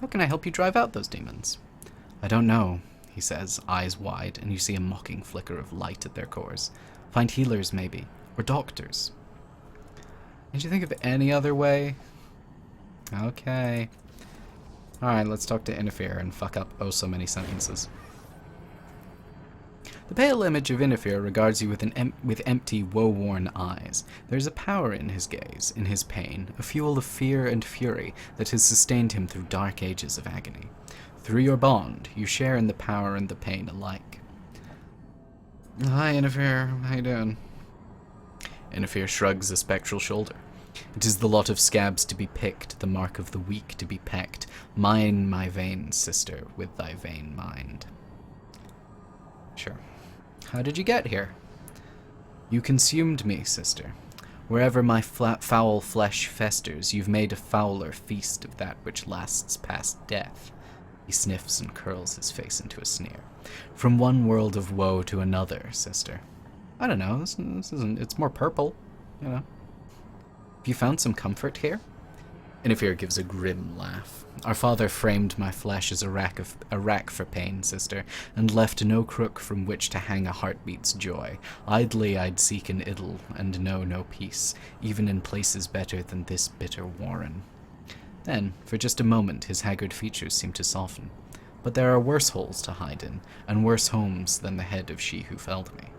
How can I help you drive out those demons? I don't know, he says, eyes wide, and you see a mocking flicker of light at their cores. Find healers, maybe. Or doctors. Did you think of any other way? Okay. Alright, let's talk to Inifere and fuck up oh so many sentences. The pale image of Inifere regards you with empty, woe-worn eyes. There is a power in his gaze, in his pain, a fuel of fear and fury that has sustained him through dark ages of agony. Through your bond, you share in the power and the pain alike. Hi, Inifere. How you doing? Inifere shrugs a spectral shoulder. It is the lot of scabs to be picked, the mark of the weak to be pecked. Mine my vain sister, with thy vain mind. Sure. How did you get here? You consumed me, sister. Wherever my foul flesh festers, you've made a fouler feast of that which lasts past death. He sniffs and curls his face into a sneer. From one world of woe to another, sister. I don't know, this isn't, it's more purple, you know. Have you found some comfort here? Inifere gives a grim laugh. Our father framed my flesh as a rack for pain, sister, and left no crook from which to hang a heartbeat's joy. Idly I'd seek an idyll, and know no peace, even in places better than this bitter warren. Then, for just a moment, his haggard features seemed to soften. But there are worse holes to hide in, and worse homes than the head of she who felled me.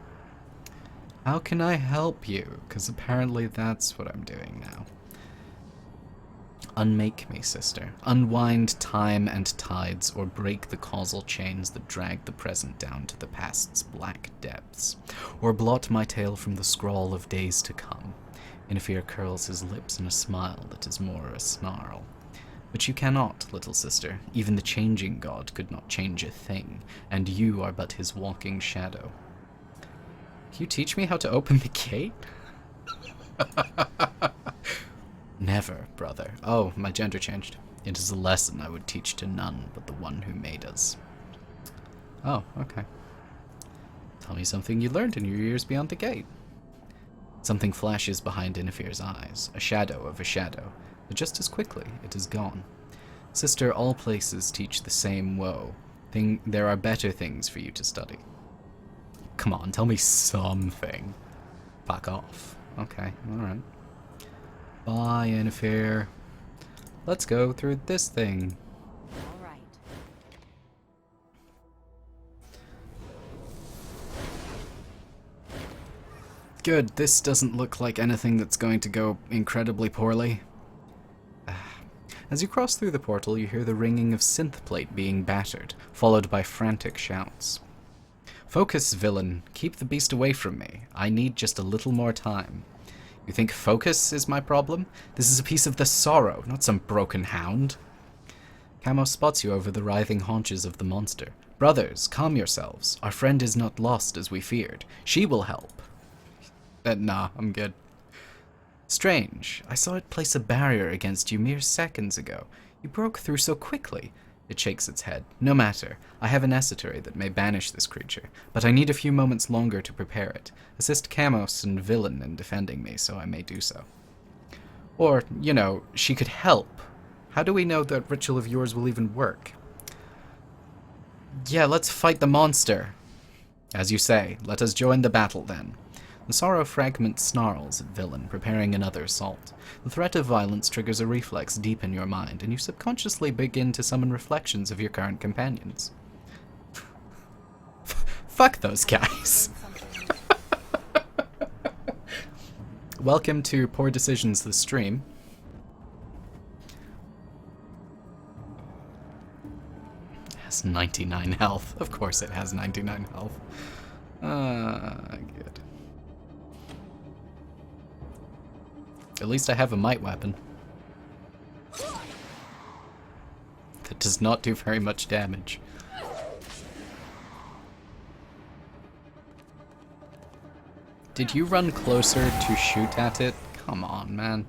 How can I help you? Because apparently that's what I'm doing now. Unmake me, sister. Unwind time and tides, or break the causal chains that drag the present down to the past's black depths. Or blot my tale from the scrawl of days to come. Inifere curls his lips in a smile that is more a snarl. But you cannot, little sister. Even the changing god could not change a thing, and you are but his walking shadow. Can you teach me how to open the gate? Never, brother. Oh, my gender changed. It is a lesson I would teach to none but the one who made us. Oh, okay. Tell me something you learned in your years beyond the gate. Something flashes behind Inifere's eyes, a shadow of a shadow, but just as quickly it is gone. Sister, all places teach the same woe. There are better things for you to study. Come on, tell me something. Fuck off. Okay, alright. Bye, Inifere. Let's go through this thing. All right. Good, this doesn't look like anything that's going to go incredibly poorly. As you cross through the portal, you hear the ringing of synth plate being battered, followed by frantic shouts. Focus, villain. Keep the beast away from me. I need just a little more time. You think focus is my problem? This is a piece of the sorrow, not some broken hound. Camo spots you over the writhing haunches of the monster. Brothers, calm yourselves. Our friend is not lost as we feared. She will help. Nah, I'm good. Strange. I saw it place a barrier against you mere seconds ago. You broke through so quickly. It shakes its head. No matter. I have a necessary that may banish this creature, but I need a few moments longer to prepare it. Assist Camos and Villain in defending me, so I may do so. Or, you know, she could help. How do we know that ritual of yours will even work? Yeah, let's fight the monster. As you say, let us join the battle then. The sorrow fragment snarls at Villain, preparing another assault. The threat of violence triggers a reflex deep in your mind, and you subconsciously begin to summon reflections of your current companions. Fuck those guys. Welcome to Poor Decisions, the stream. It has 99 health. Of course it has 99 health. Good. At least I have a might weapon. That does not do very much damage. Did you run closer to shoot at it? Come on, man.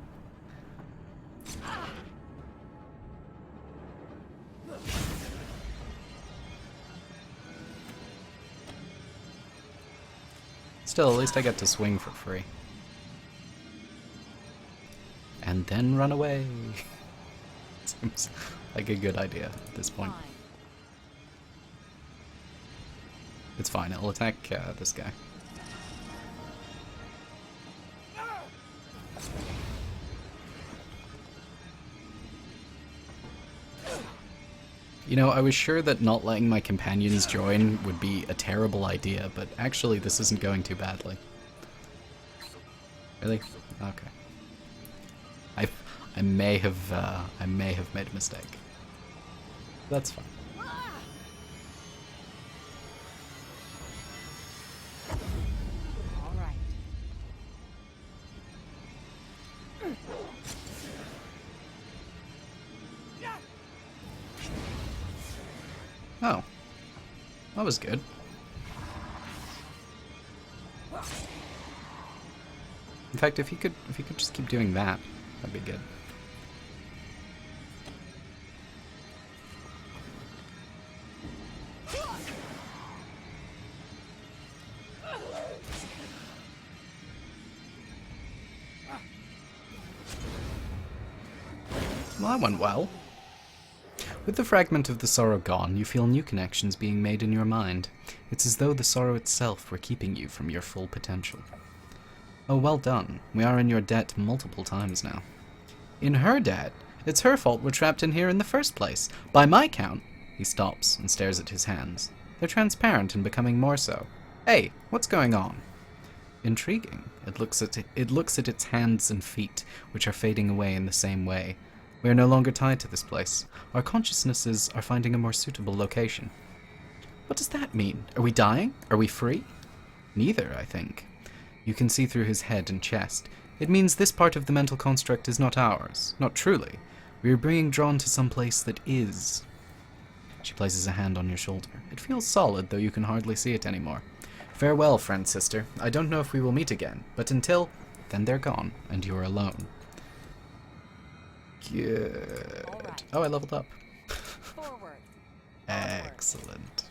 Still, at least I get to swing for free. And then run away. Seems like a good idea at this point. Fine. It's fine, it'll attack this guy. You know, I was sure that not letting my companions join would be a terrible idea, but actually this isn't going too badly. Really? Okay. I may have made a mistake. That's fine. All right. Oh. That was good. In fact, if you could just keep doing that, that'd be good. Well, that went well. With the fragment of the sorrow gone, you feel new connections being made in your mind. It's as though the sorrow itself were keeping you from your full potential. Oh, well done. We are in your debt multiple times now. In her debt? It's her fault we're trapped in here in the first place. By my count... He stops and stares at his hands. They're transparent and becoming more so. Hey, what's going on? Intriguing. It looks at its hands and feet, which are fading away in the same way. We are no longer tied to this place. Our consciousnesses are finding a more suitable location. What does that mean? Are we dying? Are we free? Neither, I think. You can see through his head and chest. It means this part of the mental construct is not ours. Not truly. We are being drawn to some place that is. She places a hand on your shoulder. It feels solid, though you can hardly see it anymore. Farewell, friend sister. I don't know if we will meet again, but until... Then they're gone, and you are alone. Good. Right. Oh, I leveled up. Forward. Excellent.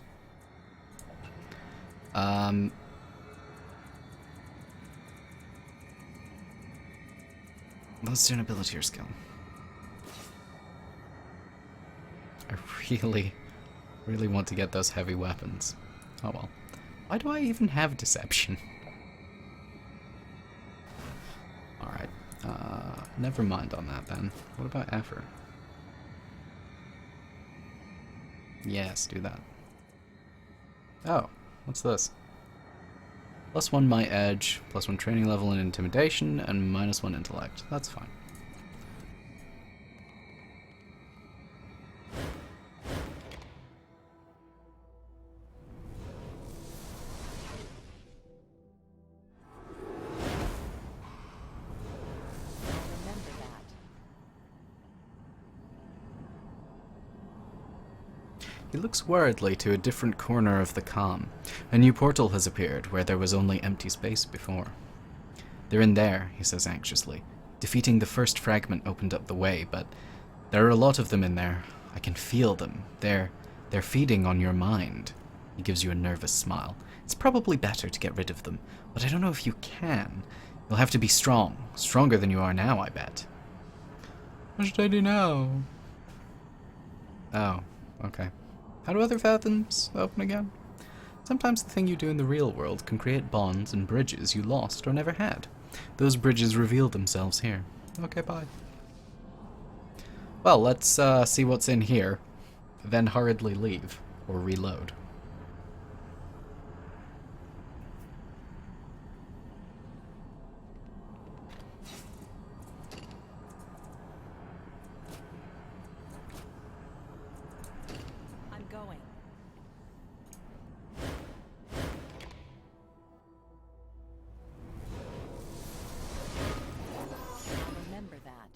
Let's do an ability or skill. I really want to get those heavy weapons. Oh well. Why do I even have deception? Alright. Never mind on that then. What about effort? Yes, do that. Oh, what's this? +1 my edge, +1 training level in intimidation, and -1 intellect. That's fine. Remember that. He looks worriedly to a different corner of the calm. A new portal has appeared where there was only empty space before. They're in there, he says anxiously. Defeating the first fragment opened up the way, but there are a lot of them in there. I can feel them. They're feeding on your mind. He gives you a nervous smile. It's probably better to get rid of them, but I don't know if you can. You'll have to be strong. Stronger than you are now, I bet. What should I do now? Oh, okay. How do other fathoms open again? Sometimes the thing you do in the real world can create bonds and bridges you lost or never had. Those bridges reveal themselves here. Okay, bye. Well, let's see what's in here, then hurriedly leave, or reload. I'm going. Remember that.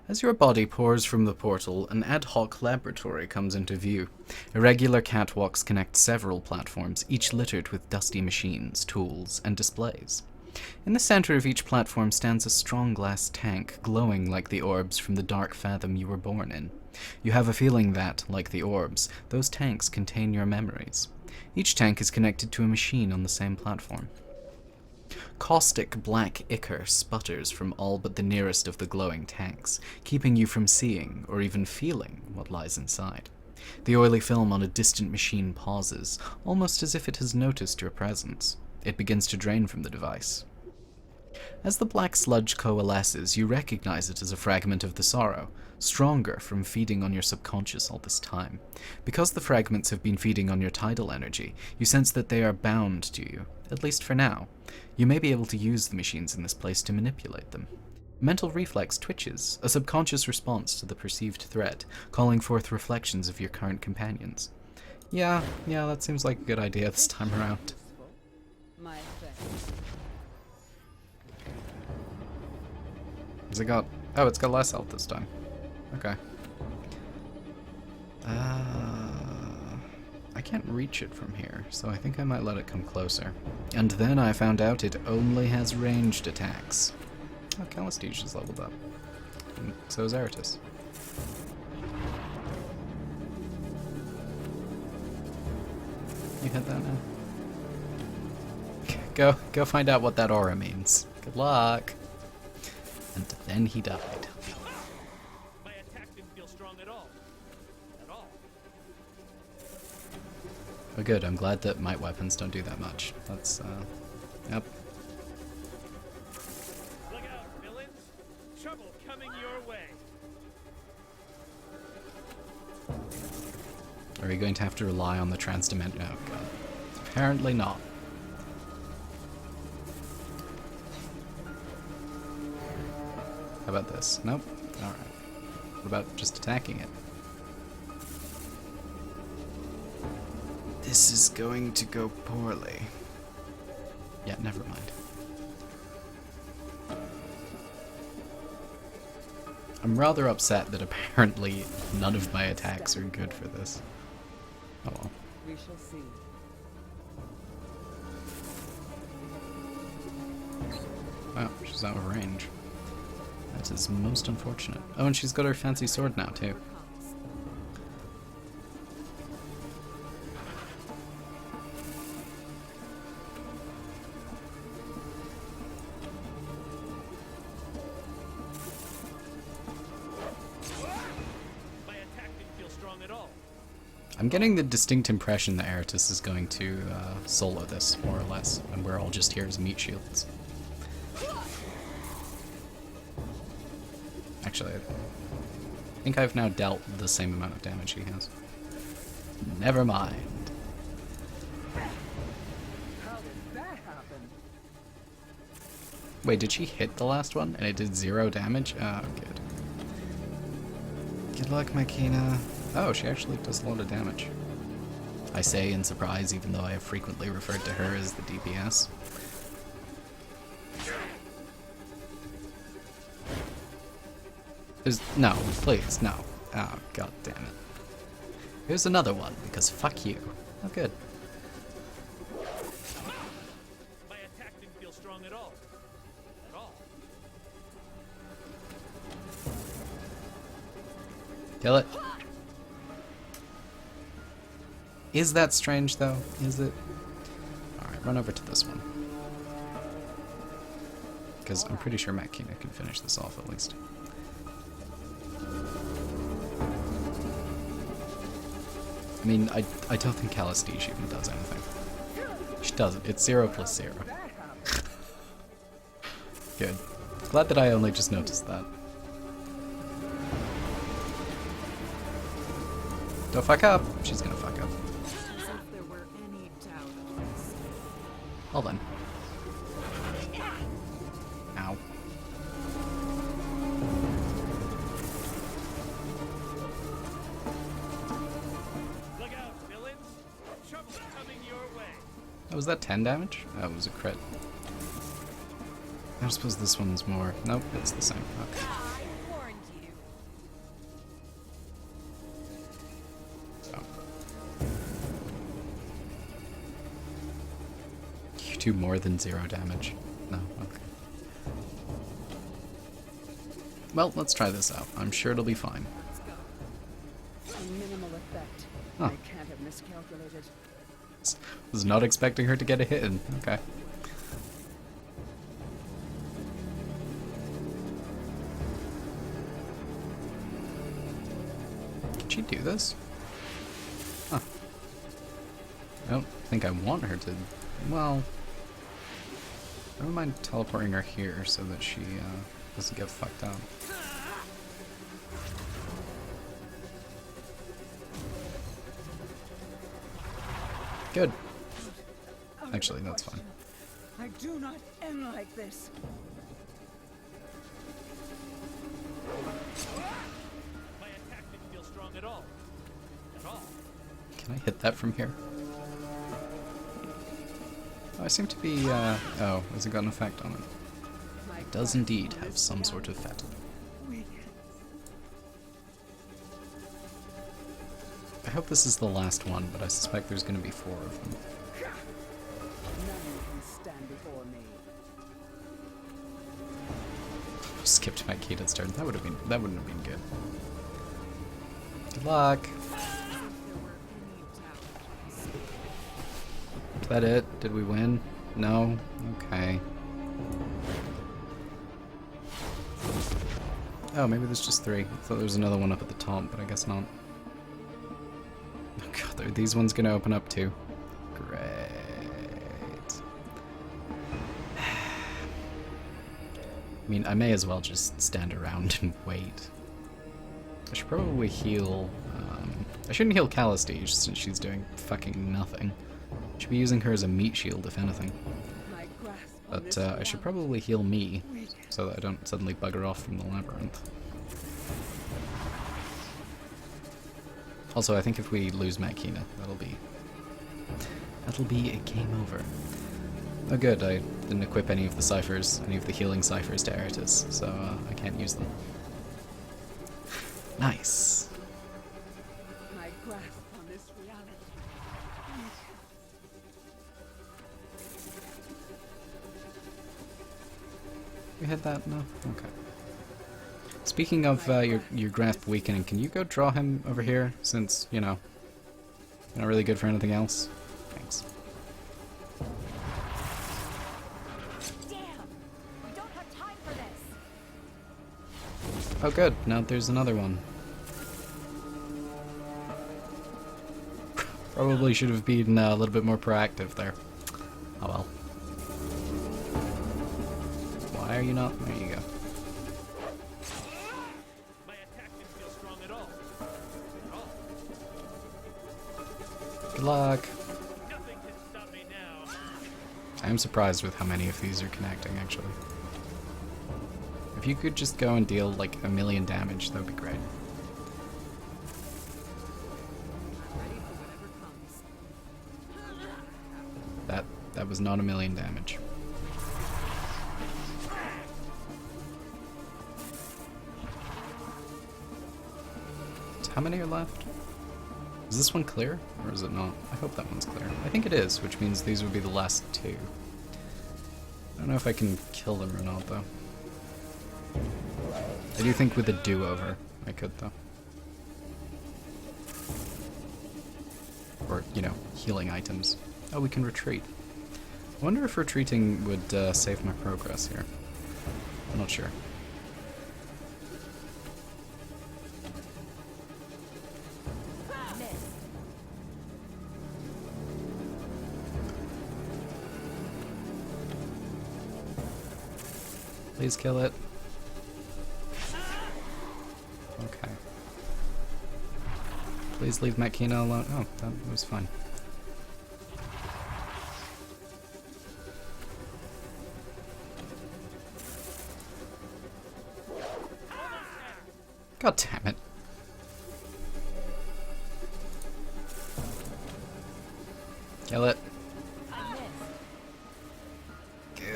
As your body pours from the portal, an ad hoc laboratory comes into view. Irregular catwalks connect several platforms, each littered with dusty machines, tools, and displays. In the center of each platform stands a strong glass tank, glowing like the orbs from the dark fathom you were born in. You have a feeling that, like the orbs, those tanks contain your memories. Each tank is connected to a machine on the same platform. Caustic black ichor sputters from all but the nearest of the glowing tanks, keeping you from seeing or even feeling what lies inside. The oily film on a distant machine pauses, almost as if it has noticed your presence. It begins to drain from the device. As the black sludge coalesces, you recognize it as a fragment of the sorrow, stronger from feeding on your subconscious all this time. Because the fragments have been feeding on your tidal energy, you sense that they are bound to you, at least for now. You may be able to use the machines in this place to manipulate them. Mental reflex twitches, a subconscious response to the perceived threat, calling forth reflections of your current companions. Yeah, that seems like a good idea this time around. My friend. Has it got... Oh, it's got less health this time. Okay. I can't reach it from here, so I think I might let it come closer. And then I found out it only has ranged attacks. Oh, Calestige is leveled up. And so is Eratus. You hit that now? Go find out what that aura means. Good luck. And then he died. My attack didn't feel strong at all. At all. Oh good, I'm glad that might weapons don't do that much. That's, yep. Look out, villains! Trouble coming your way. Are we going to have to rely on the transdimensional? Oh god. Apparently not. How about this? Nope. Alright. What about just attacking it? This is going to go poorly. Yeah, never mind. I'm rather upset that apparently none of my attacks are good for this. Oh well. We shall see. Wow, she's out of range. That is most unfortunate. Oh, and she's got her fancy sword now, too. My attack didn't feel strong at all. I'm getting the distinct impression that Eratus is going to solo this, more or less, and we're all just here as meat shields. Actually, I think I've now dealt the same amount of damage he has. Never mind. How did that happen? Wait, did she hit the last one and it did 0 damage? Oh, good. Good luck, Makina. Oh, she actually does a lot of damage. I say in surprise, even though I have frequently referred to her as the DPS. No, please, no. Oh, god damn it. Here's another one, because fuck you. Oh, good. My attack didn't feel strong at all. At all. Kill it. Is that strange, though? Is it? Alright, run over to this one. Because I'm pretty sure Makina can finish this off, at least. I mean, I don't think Calestige even does anything. She doesn't. It's 0 plus 0. Good. Glad that I only just noticed that. Don't fuck up. She's gonna fuck up. As if there were any doubt of this. Hold on. Ow. Look out, villains! Trouble coming your way. Oh, was that 10 damage? Oh, it was a crit. I suppose this one's more. Nope, it's the same. Okay. I warned you. So. You do more than 0 damage. No, okay. Well, let's try this out. I'm sure it'll be fine. Let's go. A minimal effect. Huh. I can't have miscalculated. Was not expecting her to get a hit in. Okay. Can she do this? Huh. I don't think I want her to. Well, never mind teleporting her here so that she doesn't get fucked up. Good. Actually, that's fine. I do not end like this. My attack didn't feel strong at all. At all. Can I hit that from here? Oh, I seem to be, oh, has it got an effect on it? My It does indeed have some sort of effect. weak. I hope this is the last one, but I suspect there's going to be 4 of them. None can stand before me. Skipped my Keita's turn. That wouldn't have been good. Good luck. Is that it? Did we win? No? Okay. Oh, maybe there's just 3. I thought there was another one up at the top, but I guess not. Oh god, are these ones gonna open up too? Great. I mean, I may as well just stand around and wait. I should probably heal... I shouldn't heal Calistige since she's doing fucking nothing. I should be using her as a meat shield, if anything. My grasp on But this I should probably heal me, so that I don't suddenly bugger off from the labyrinth. Also, I think if we lose Makina, that'll be a game over. Oh good, I didn't equip any of the ciphers, any of the healing ciphers to Eratus, so I can't use them. Nice. My grasp on this reality. You hit that? No? Okay. Speaking of your grasp weakening, can you go draw him over here, since, you know, you're not really good for anything else? Thanks. Damn! We don't have time for this. Oh good, now there's another one. Probably should have been a little bit more proactive there. Oh well. Why are you not? There you go. My attack didn't feel strong at all. At all. Good luck. Nothing can stop me now. I am surprised with how many of these are connecting, actually. If you could just go and deal like 1,000,000 damage, that would be great. Ready for whatever comes. That was not 1,000,000 damage. So how many are left? Is this one clear, or is it not? I hope that one's clear. I think it is, which means these would be the last 2. I don't know if I can kill them or not, though. I do think with a do-over, I could, though. Or, you know, healing items. Oh, we can retreat. I wonder if retreating would save my progress here. I'm not sure. Miss. Please kill it. Okay. Please leave Makina alone. Oh, that was fine. God damn it. Kill it. I missed. Good.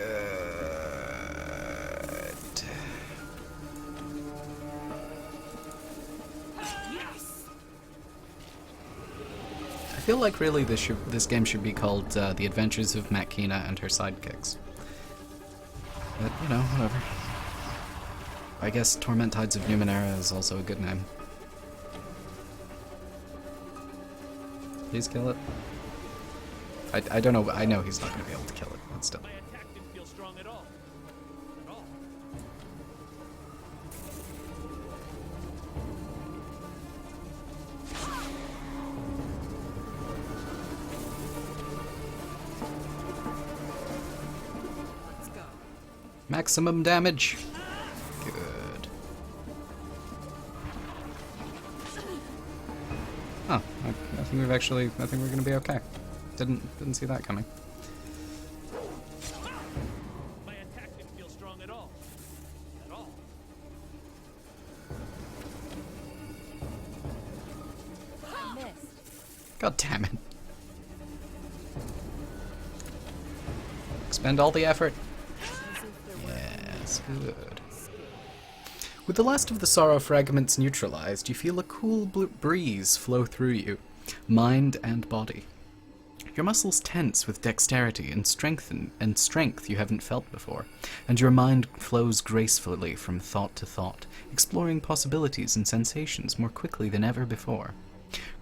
Yes. I feel like really this game should be called The Adventures of Makina and Her Sidekicks. But, you know, whatever. I guess Torment Tides of Numenera is also a good name. Please kill it. I don't know, I know he's not going to be able to kill it, but still. My attack didn't feel strong at all. At all. Let's go. Maximum damage. Good. Oh, I think we've actually, I think we're going to be okay. Didn't see that coming. My attack didn't feel strong at all. At all. I missed. God damn it. Expend all the effort. Yes, good. With the last of the sorrow fragments neutralized, you feel a cool breeze flow through you, mind and body. Your muscles tense with dexterity and strength you haven't felt before, and your mind flows gracefully from thought to thought, exploring possibilities and sensations more quickly than ever before.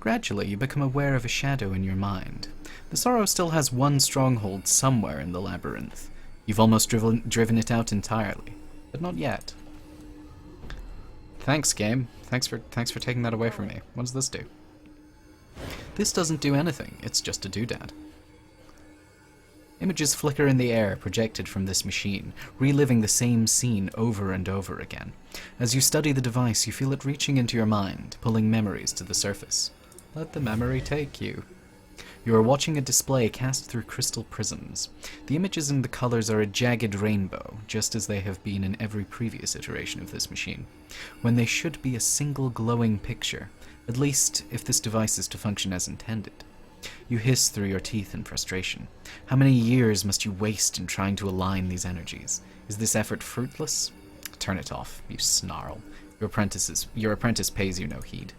Gradually, you become aware of a shadow in your mind. The sorrow still has one stronghold somewhere in the labyrinth. You've almost driven it out entirely, but not yet. Thanks, game. Thanks for taking that away from me. What does this do? This doesn't do anything, it's just a doodad. Images flicker in the air projected from this machine, reliving the same scene over and over again. As you study the device, you feel it reaching into your mind, pulling memories to the surface. Let the memory take you. You are watching a display cast through crystal prisms. The images and the colors are a jagged rainbow, just as they have been in every previous iteration of this machine, when they should be a single glowing picture, at least if this device is to function as intended. You hiss through your teeth in frustration. How many years must you waste in trying to align these energies? Is this effort fruitless? Turn it off, you snarl. Your apprentice pays you no heed.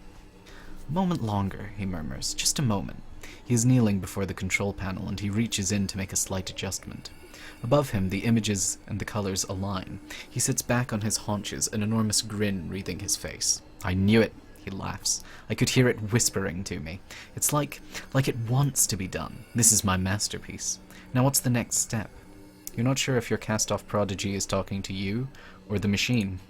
A moment longer, he murmurs. Just a moment. He is kneeling before the control panel, and he reaches in to make a slight adjustment. Above him, the images and the colors align. He sits back on his haunches, an enormous grin wreathing his face. I knew it, he laughs. I could hear it whispering to me. It's like it wants to be done. This is my masterpiece. Now what's the next step? You're not sure if your cast-off prodigy is talking to you or the machine.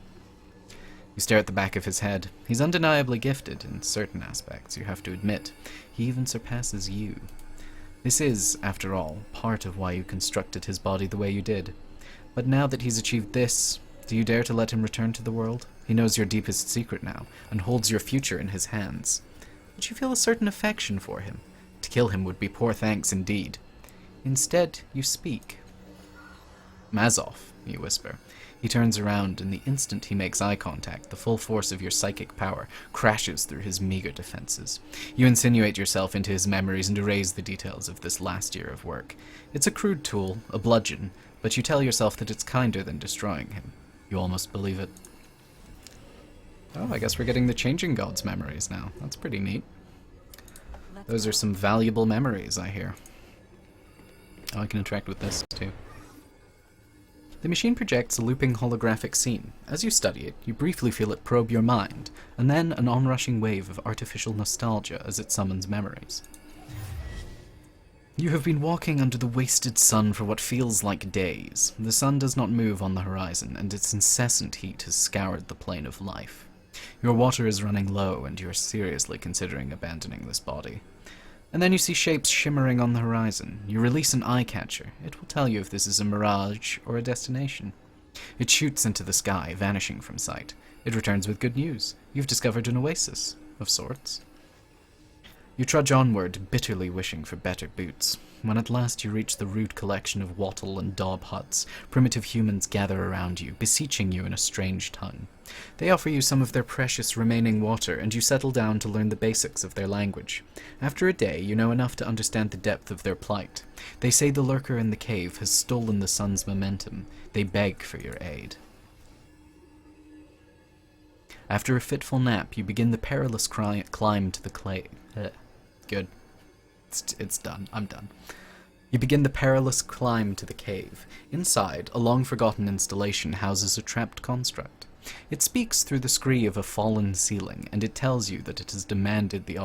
You stare at the back of his head. He's undeniably gifted in certain aspects, you have to admit. He even surpasses you. This is, after all, part of why you constructed his body the way you did. But now that he's achieved this, do you dare to let him return to the world? He knows your deepest secret now, and holds your future in his hands. But you feel a certain affection for him. To kill him would be poor thanks indeed. Instead, you speak. Mazov, you whisper. He turns around, and the instant he makes eye contact, the full force of your psychic power crashes through his meager defenses. You insinuate yourself into his memories and erase the details of this last year of work. It's a crude tool, a bludgeon, but you tell yourself that it's kinder than destroying him. You almost believe it. Oh, I guess we're getting the Changing Gods memories now. That's pretty neat. Those are some valuable memories, I hear. Oh, I can interact with this, too. The machine projects a looping holographic scene. As you study it, you briefly feel it probe your mind, and then an onrushing wave of artificial nostalgia as it summons memories. You have been walking under the wasted sun for what feels like days. The sun does not move on the horizon, and its incessant heat has scoured the plane of life. Your water is running low, and you are seriously considering abandoning this body. And then you see shapes shimmering on the horizon. You release an eye catcher. It will tell you if this is a mirage or a destination. It shoots into the sky, vanishing from sight. It returns with good news. You've discovered an oasis, of sorts. You trudge onward, bitterly wishing for better boots. When at last you reach the rude collection of wattle and daub huts, primitive humans gather around you, beseeching you in a strange tongue. They offer you some of their precious remaining water, and you settle down to learn the basics of their language. After a day, you know enough to understand the depth of their plight. They say the lurker in the cave has stolen the sun's momentum. They beg for your aid. After a fitful nap, you begin the perilous climb to the clay. Good. It's done. I'm done. You begin the perilous climb to the cave. Inside, a long-forgotten installation houses a trapped construct. It speaks through the scree of a fallen ceiling, and it tells you that it has demanded the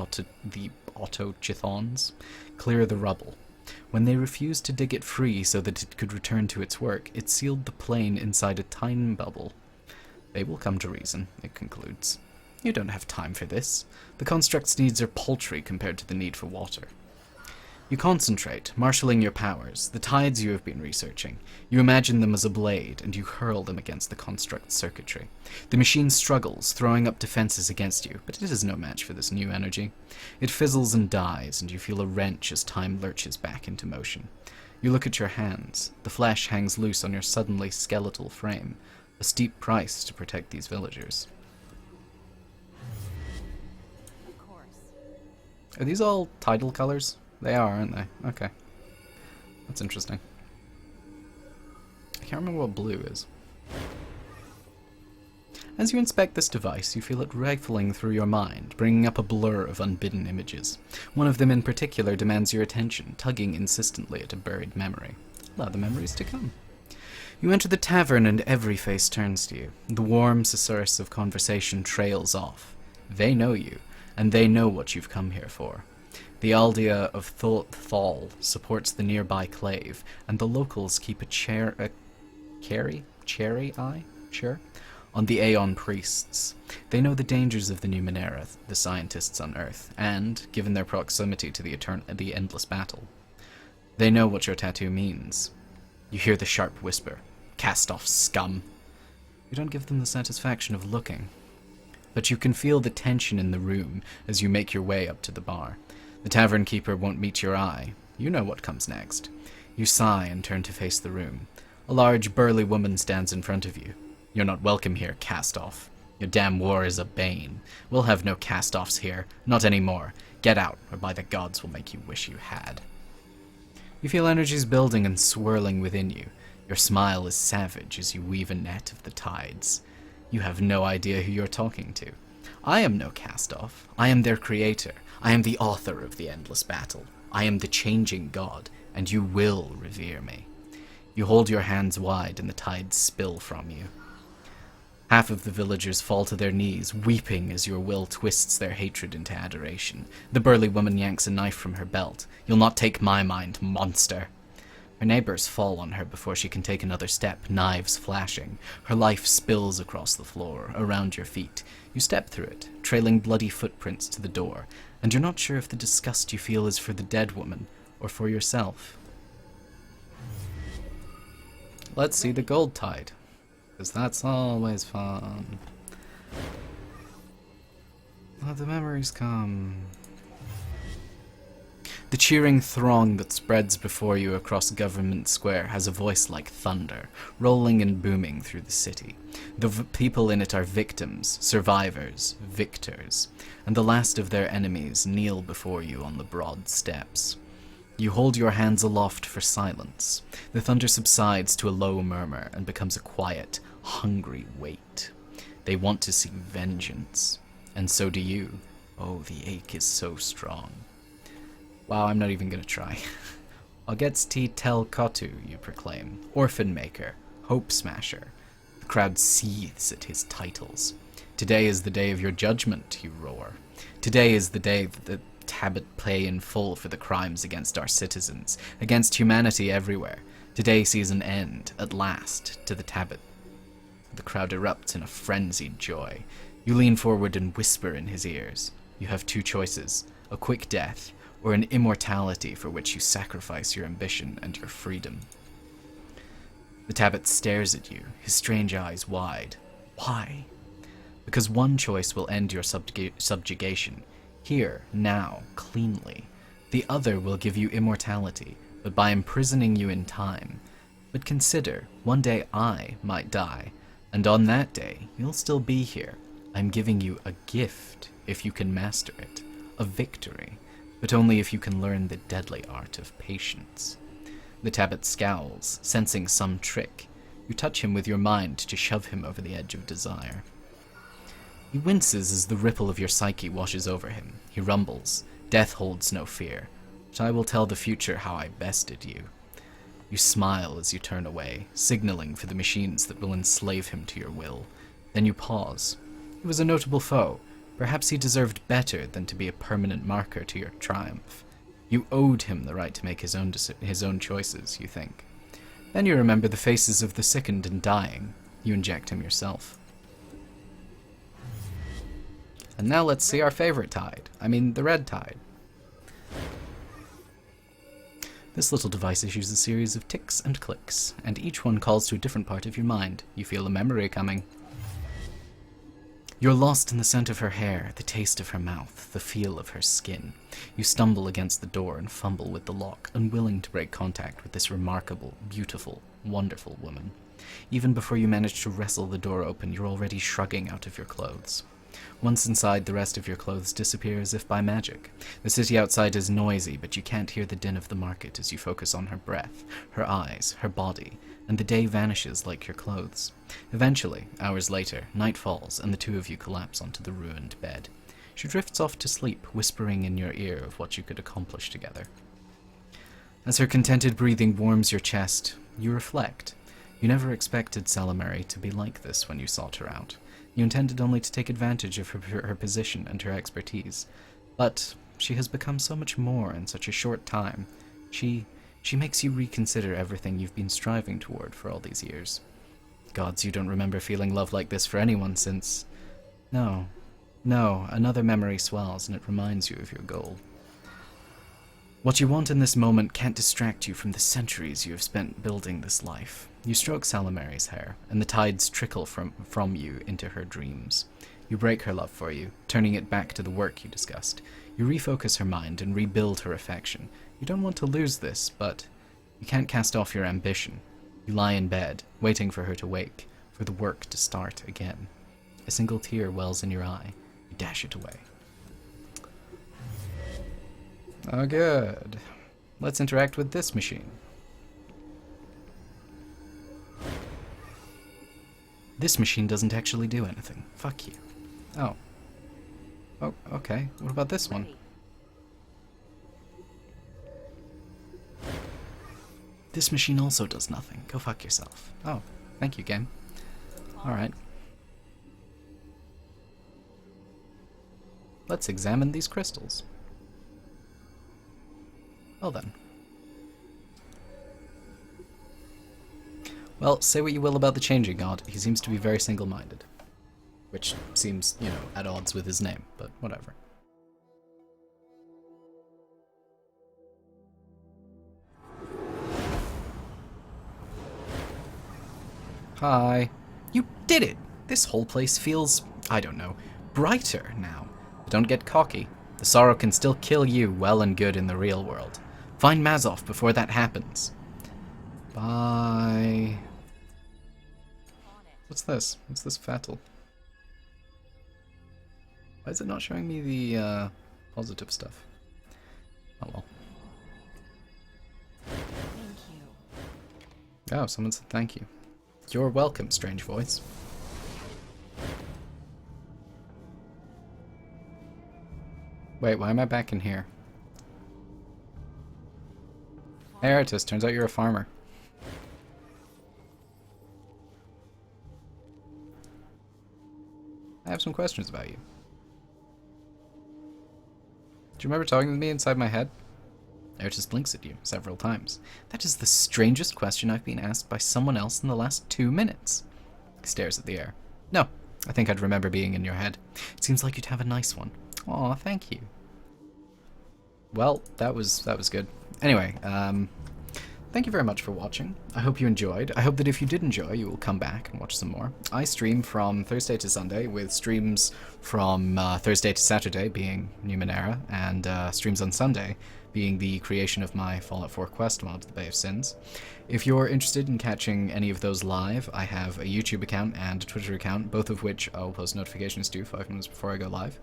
Autochthons clear the rubble. When they refused to dig it free so that it could return to its work, it sealed the plane inside a time bubble. They will come to reason, it concludes. You don't have time for this. The construct's needs are paltry compared to the need for water. You concentrate, marshalling your powers, the tides you have been researching. You imagine them as a blade, and you hurl them against the construct's circuitry. The machine struggles, throwing up defenses against you, but it is no match for this new energy. It fizzles and dies, and you feel a wrench as time lurches back into motion. You look at your hands. The flesh hangs loose on your suddenly skeletal frame. A steep price to protect these villagers. Of course. Are these all tidal colors? They are, aren't they? Okay. That's interesting. I can't remember what blue is. As you inspect this device, you feel it rifling through your mind, bringing up a blur of unbidden images. One of them in particular demands your attention, tugging insistently at a buried memory. Allow the memories to come. You enter the tavern and every face turns to you. The warm susurrus of conversation trails off. They know you, and they know what you've come here for. The Aldea of Thal supports the nearby clave, and the locals keep a cherry eye? Sure? On the Aeon priests. They know the dangers of the Numenera, the scientists on Earth, and, given their proximity to the endless battle, they know what your tattoo means. You hear the sharp whisper, "Cast off, scum!" You don't give them the satisfaction of looking, but you can feel the tension in the room as you make your way up to the bar. The tavern keeper won't meet your eye. You know what comes next. You sigh and turn to face the room. A large, burly woman stands in front of you. "You're not welcome here, cast-off. Your damn war is a bane. We'll have no cast-offs here. Not anymore. Get out, or by the gods we'll make you wish you had." You feel energies building and swirling within you. Your smile is savage as you weave a net of the tides. You have no idea who you're talking to. I am no cast-off. I am their creator. I am the author of the endless battle. I am the changing god, and you will revere me. You hold your hands wide and the tides spill from you. Half of the villagers fall to their knees, weeping as your will twists their hatred into adoration. The burly woman yanks a knife from her belt. "You'll not take my mind, monster!" Her neighbors fall on her before she can take another step, knives flashing. Her life spills across the floor, around your feet. You step through it, trailing bloody footprints to the door, and you're not sure if the disgust you feel is for the dead woman or for yourself. Let's see the gold tide, because that's always fun. Let the memories come. The cheering throng that spreads before you across Government Square has a voice like thunder, rolling and booming through the city. The people in it are victims, survivors, victors, and the last of their enemies kneel before you on the broad steps. You hold your hands aloft for silence. The thunder subsides to a low murmur and becomes a quiet, hungry wait. They want to seek vengeance, and so do you. Oh, the ache is so strong. Wow, I'm not even gonna try. Ogets Tel Kotu, you proclaim. Orphan Maker. Hope Smasher. The crowd seethes at his titles. Today is the day of your judgment, you roar. Today is the day that the Tabbat pay in full for the crimes against our citizens, against humanity everywhere. Today sees an end, at last, to the Tabbat. The crowd erupts in a frenzied joy. You lean forward and whisper in his ears. You have two choices, a quick death, or an immortality for which you sacrifice your ambition and your freedom. The Tabbat stares at you, his strange eyes wide. Why? Because one choice will end your subjugation, here, now, cleanly. The other will give you immortality, but by imprisoning you in time. But consider, one day I might die, and on that day, you'll still be here. I'm giving you a gift, if you can master it, a victory. But only if you can learn the deadly art of patience. The Tabbat scowls, sensing some trick. You touch him with your mind to shove him over the edge of desire. He winces as the ripple of your psyche washes over him. He rumbles, "Death holds no fear, but I will tell the future how I bested you." You smile as you turn away, signaling for the machines that will enslave him to your will. Then you pause. He was a notable foe. Perhaps he deserved better than to be a permanent marker to your triumph. You owed him the right to make his own choices, you think. Then you remember the faces of the sickened and dying. You inject him yourself. And now let's see our favorite tide. I mean, the red tide. This little device issues a series of ticks and clicks, and each one calls to a different part of your mind. You feel a memory coming. You're lost in the scent of her hair, the taste of her mouth, the feel of her skin. You stumble against the door and fumble with the lock, unwilling to break contact with this remarkable, beautiful, wonderful woman. Even before you manage to wrestle the door open, you're already shrugging out of your clothes. Once inside, the rest of your clothes disappear as if by magic. The city outside is noisy, but you can't hear the din of the market as you focus on her breath, her eyes, her body, and the day vanishes like your clothes. Eventually, hours later, night falls, and the two of you collapse onto the ruined bed. She drifts off to sleep, whispering in your ear of what you could accomplish together. As her contented breathing warms your chest, you reflect. You never expected Salamari to be like this when you sought her out. You intended only to take advantage of her position and her expertise. But she has become so much more in such a short time. She makes you reconsider everything you've been striving toward for all these years. Gods, you don't remember feeling love like this for anyone since... No, another memory swells and it reminds you of your goal. What you want in this moment can't distract you from the centuries you have spent building this life. You stroke Salamari's hair, and the tides trickle from you into her dreams. You break her love for you, turning it back to the work you discussed. You refocus her mind and rebuild her affection. You don't want to lose this, but you can't cast off your ambition. You lie in bed, waiting for her to wake, for the work to start again. A single tear wells in your eye. You dash it away. Oh, good. Let's interact with this machine. This machine doesn't actually do anything. Fuck you. Oh. Oh, okay. What about this one? This machine also does nothing. Go fuck yourself. Oh, thank you, game. Alright. Let's examine these crystals. Well then. Well, say what you will about the Changing God, he seems to be very single-minded. Which seems, you know, at odds with his name, but whatever. Hi. You did it! This whole place feels, I don't know, brighter now. But don't get cocky. The sorrow can still kill you well and good in the real world. Find Mazov before that happens. Bye. What's this? What's this fatal? Why is it not showing me the positive stuff? Oh well. Thank you. Oh, someone said thank you. You're welcome, strange voice. Wait, why am I back in here? Hey, Artist, turns out you're a farmer. I have some questions about you. Do you remember talking to me inside my head? Artist blinks at you several times. That is the strangest question I've been asked by someone else in the last 2 minutes. He stares at the air. No, I think I'd remember being in your head. It seems like you'd have a nice one. Aw, thank you. Well, that was good. Anyway, thank you very much for watching. I hope you enjoyed. I hope that if you did enjoy, you will come back and watch some more. I stream from Thursday to Sunday, with streams from Thursday to Saturday being Numenera, and streams on Sunday being the creation of my Fallout 4 quest mod, The Bay of Sins. If you're interested in catching any of those live, I have a YouTube account and a Twitter account, both of which I'll post notifications to 5 minutes before I go live.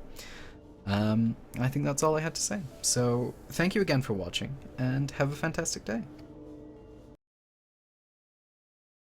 I think that's all I had to say. So, thank you again for watching, and have a fantastic day.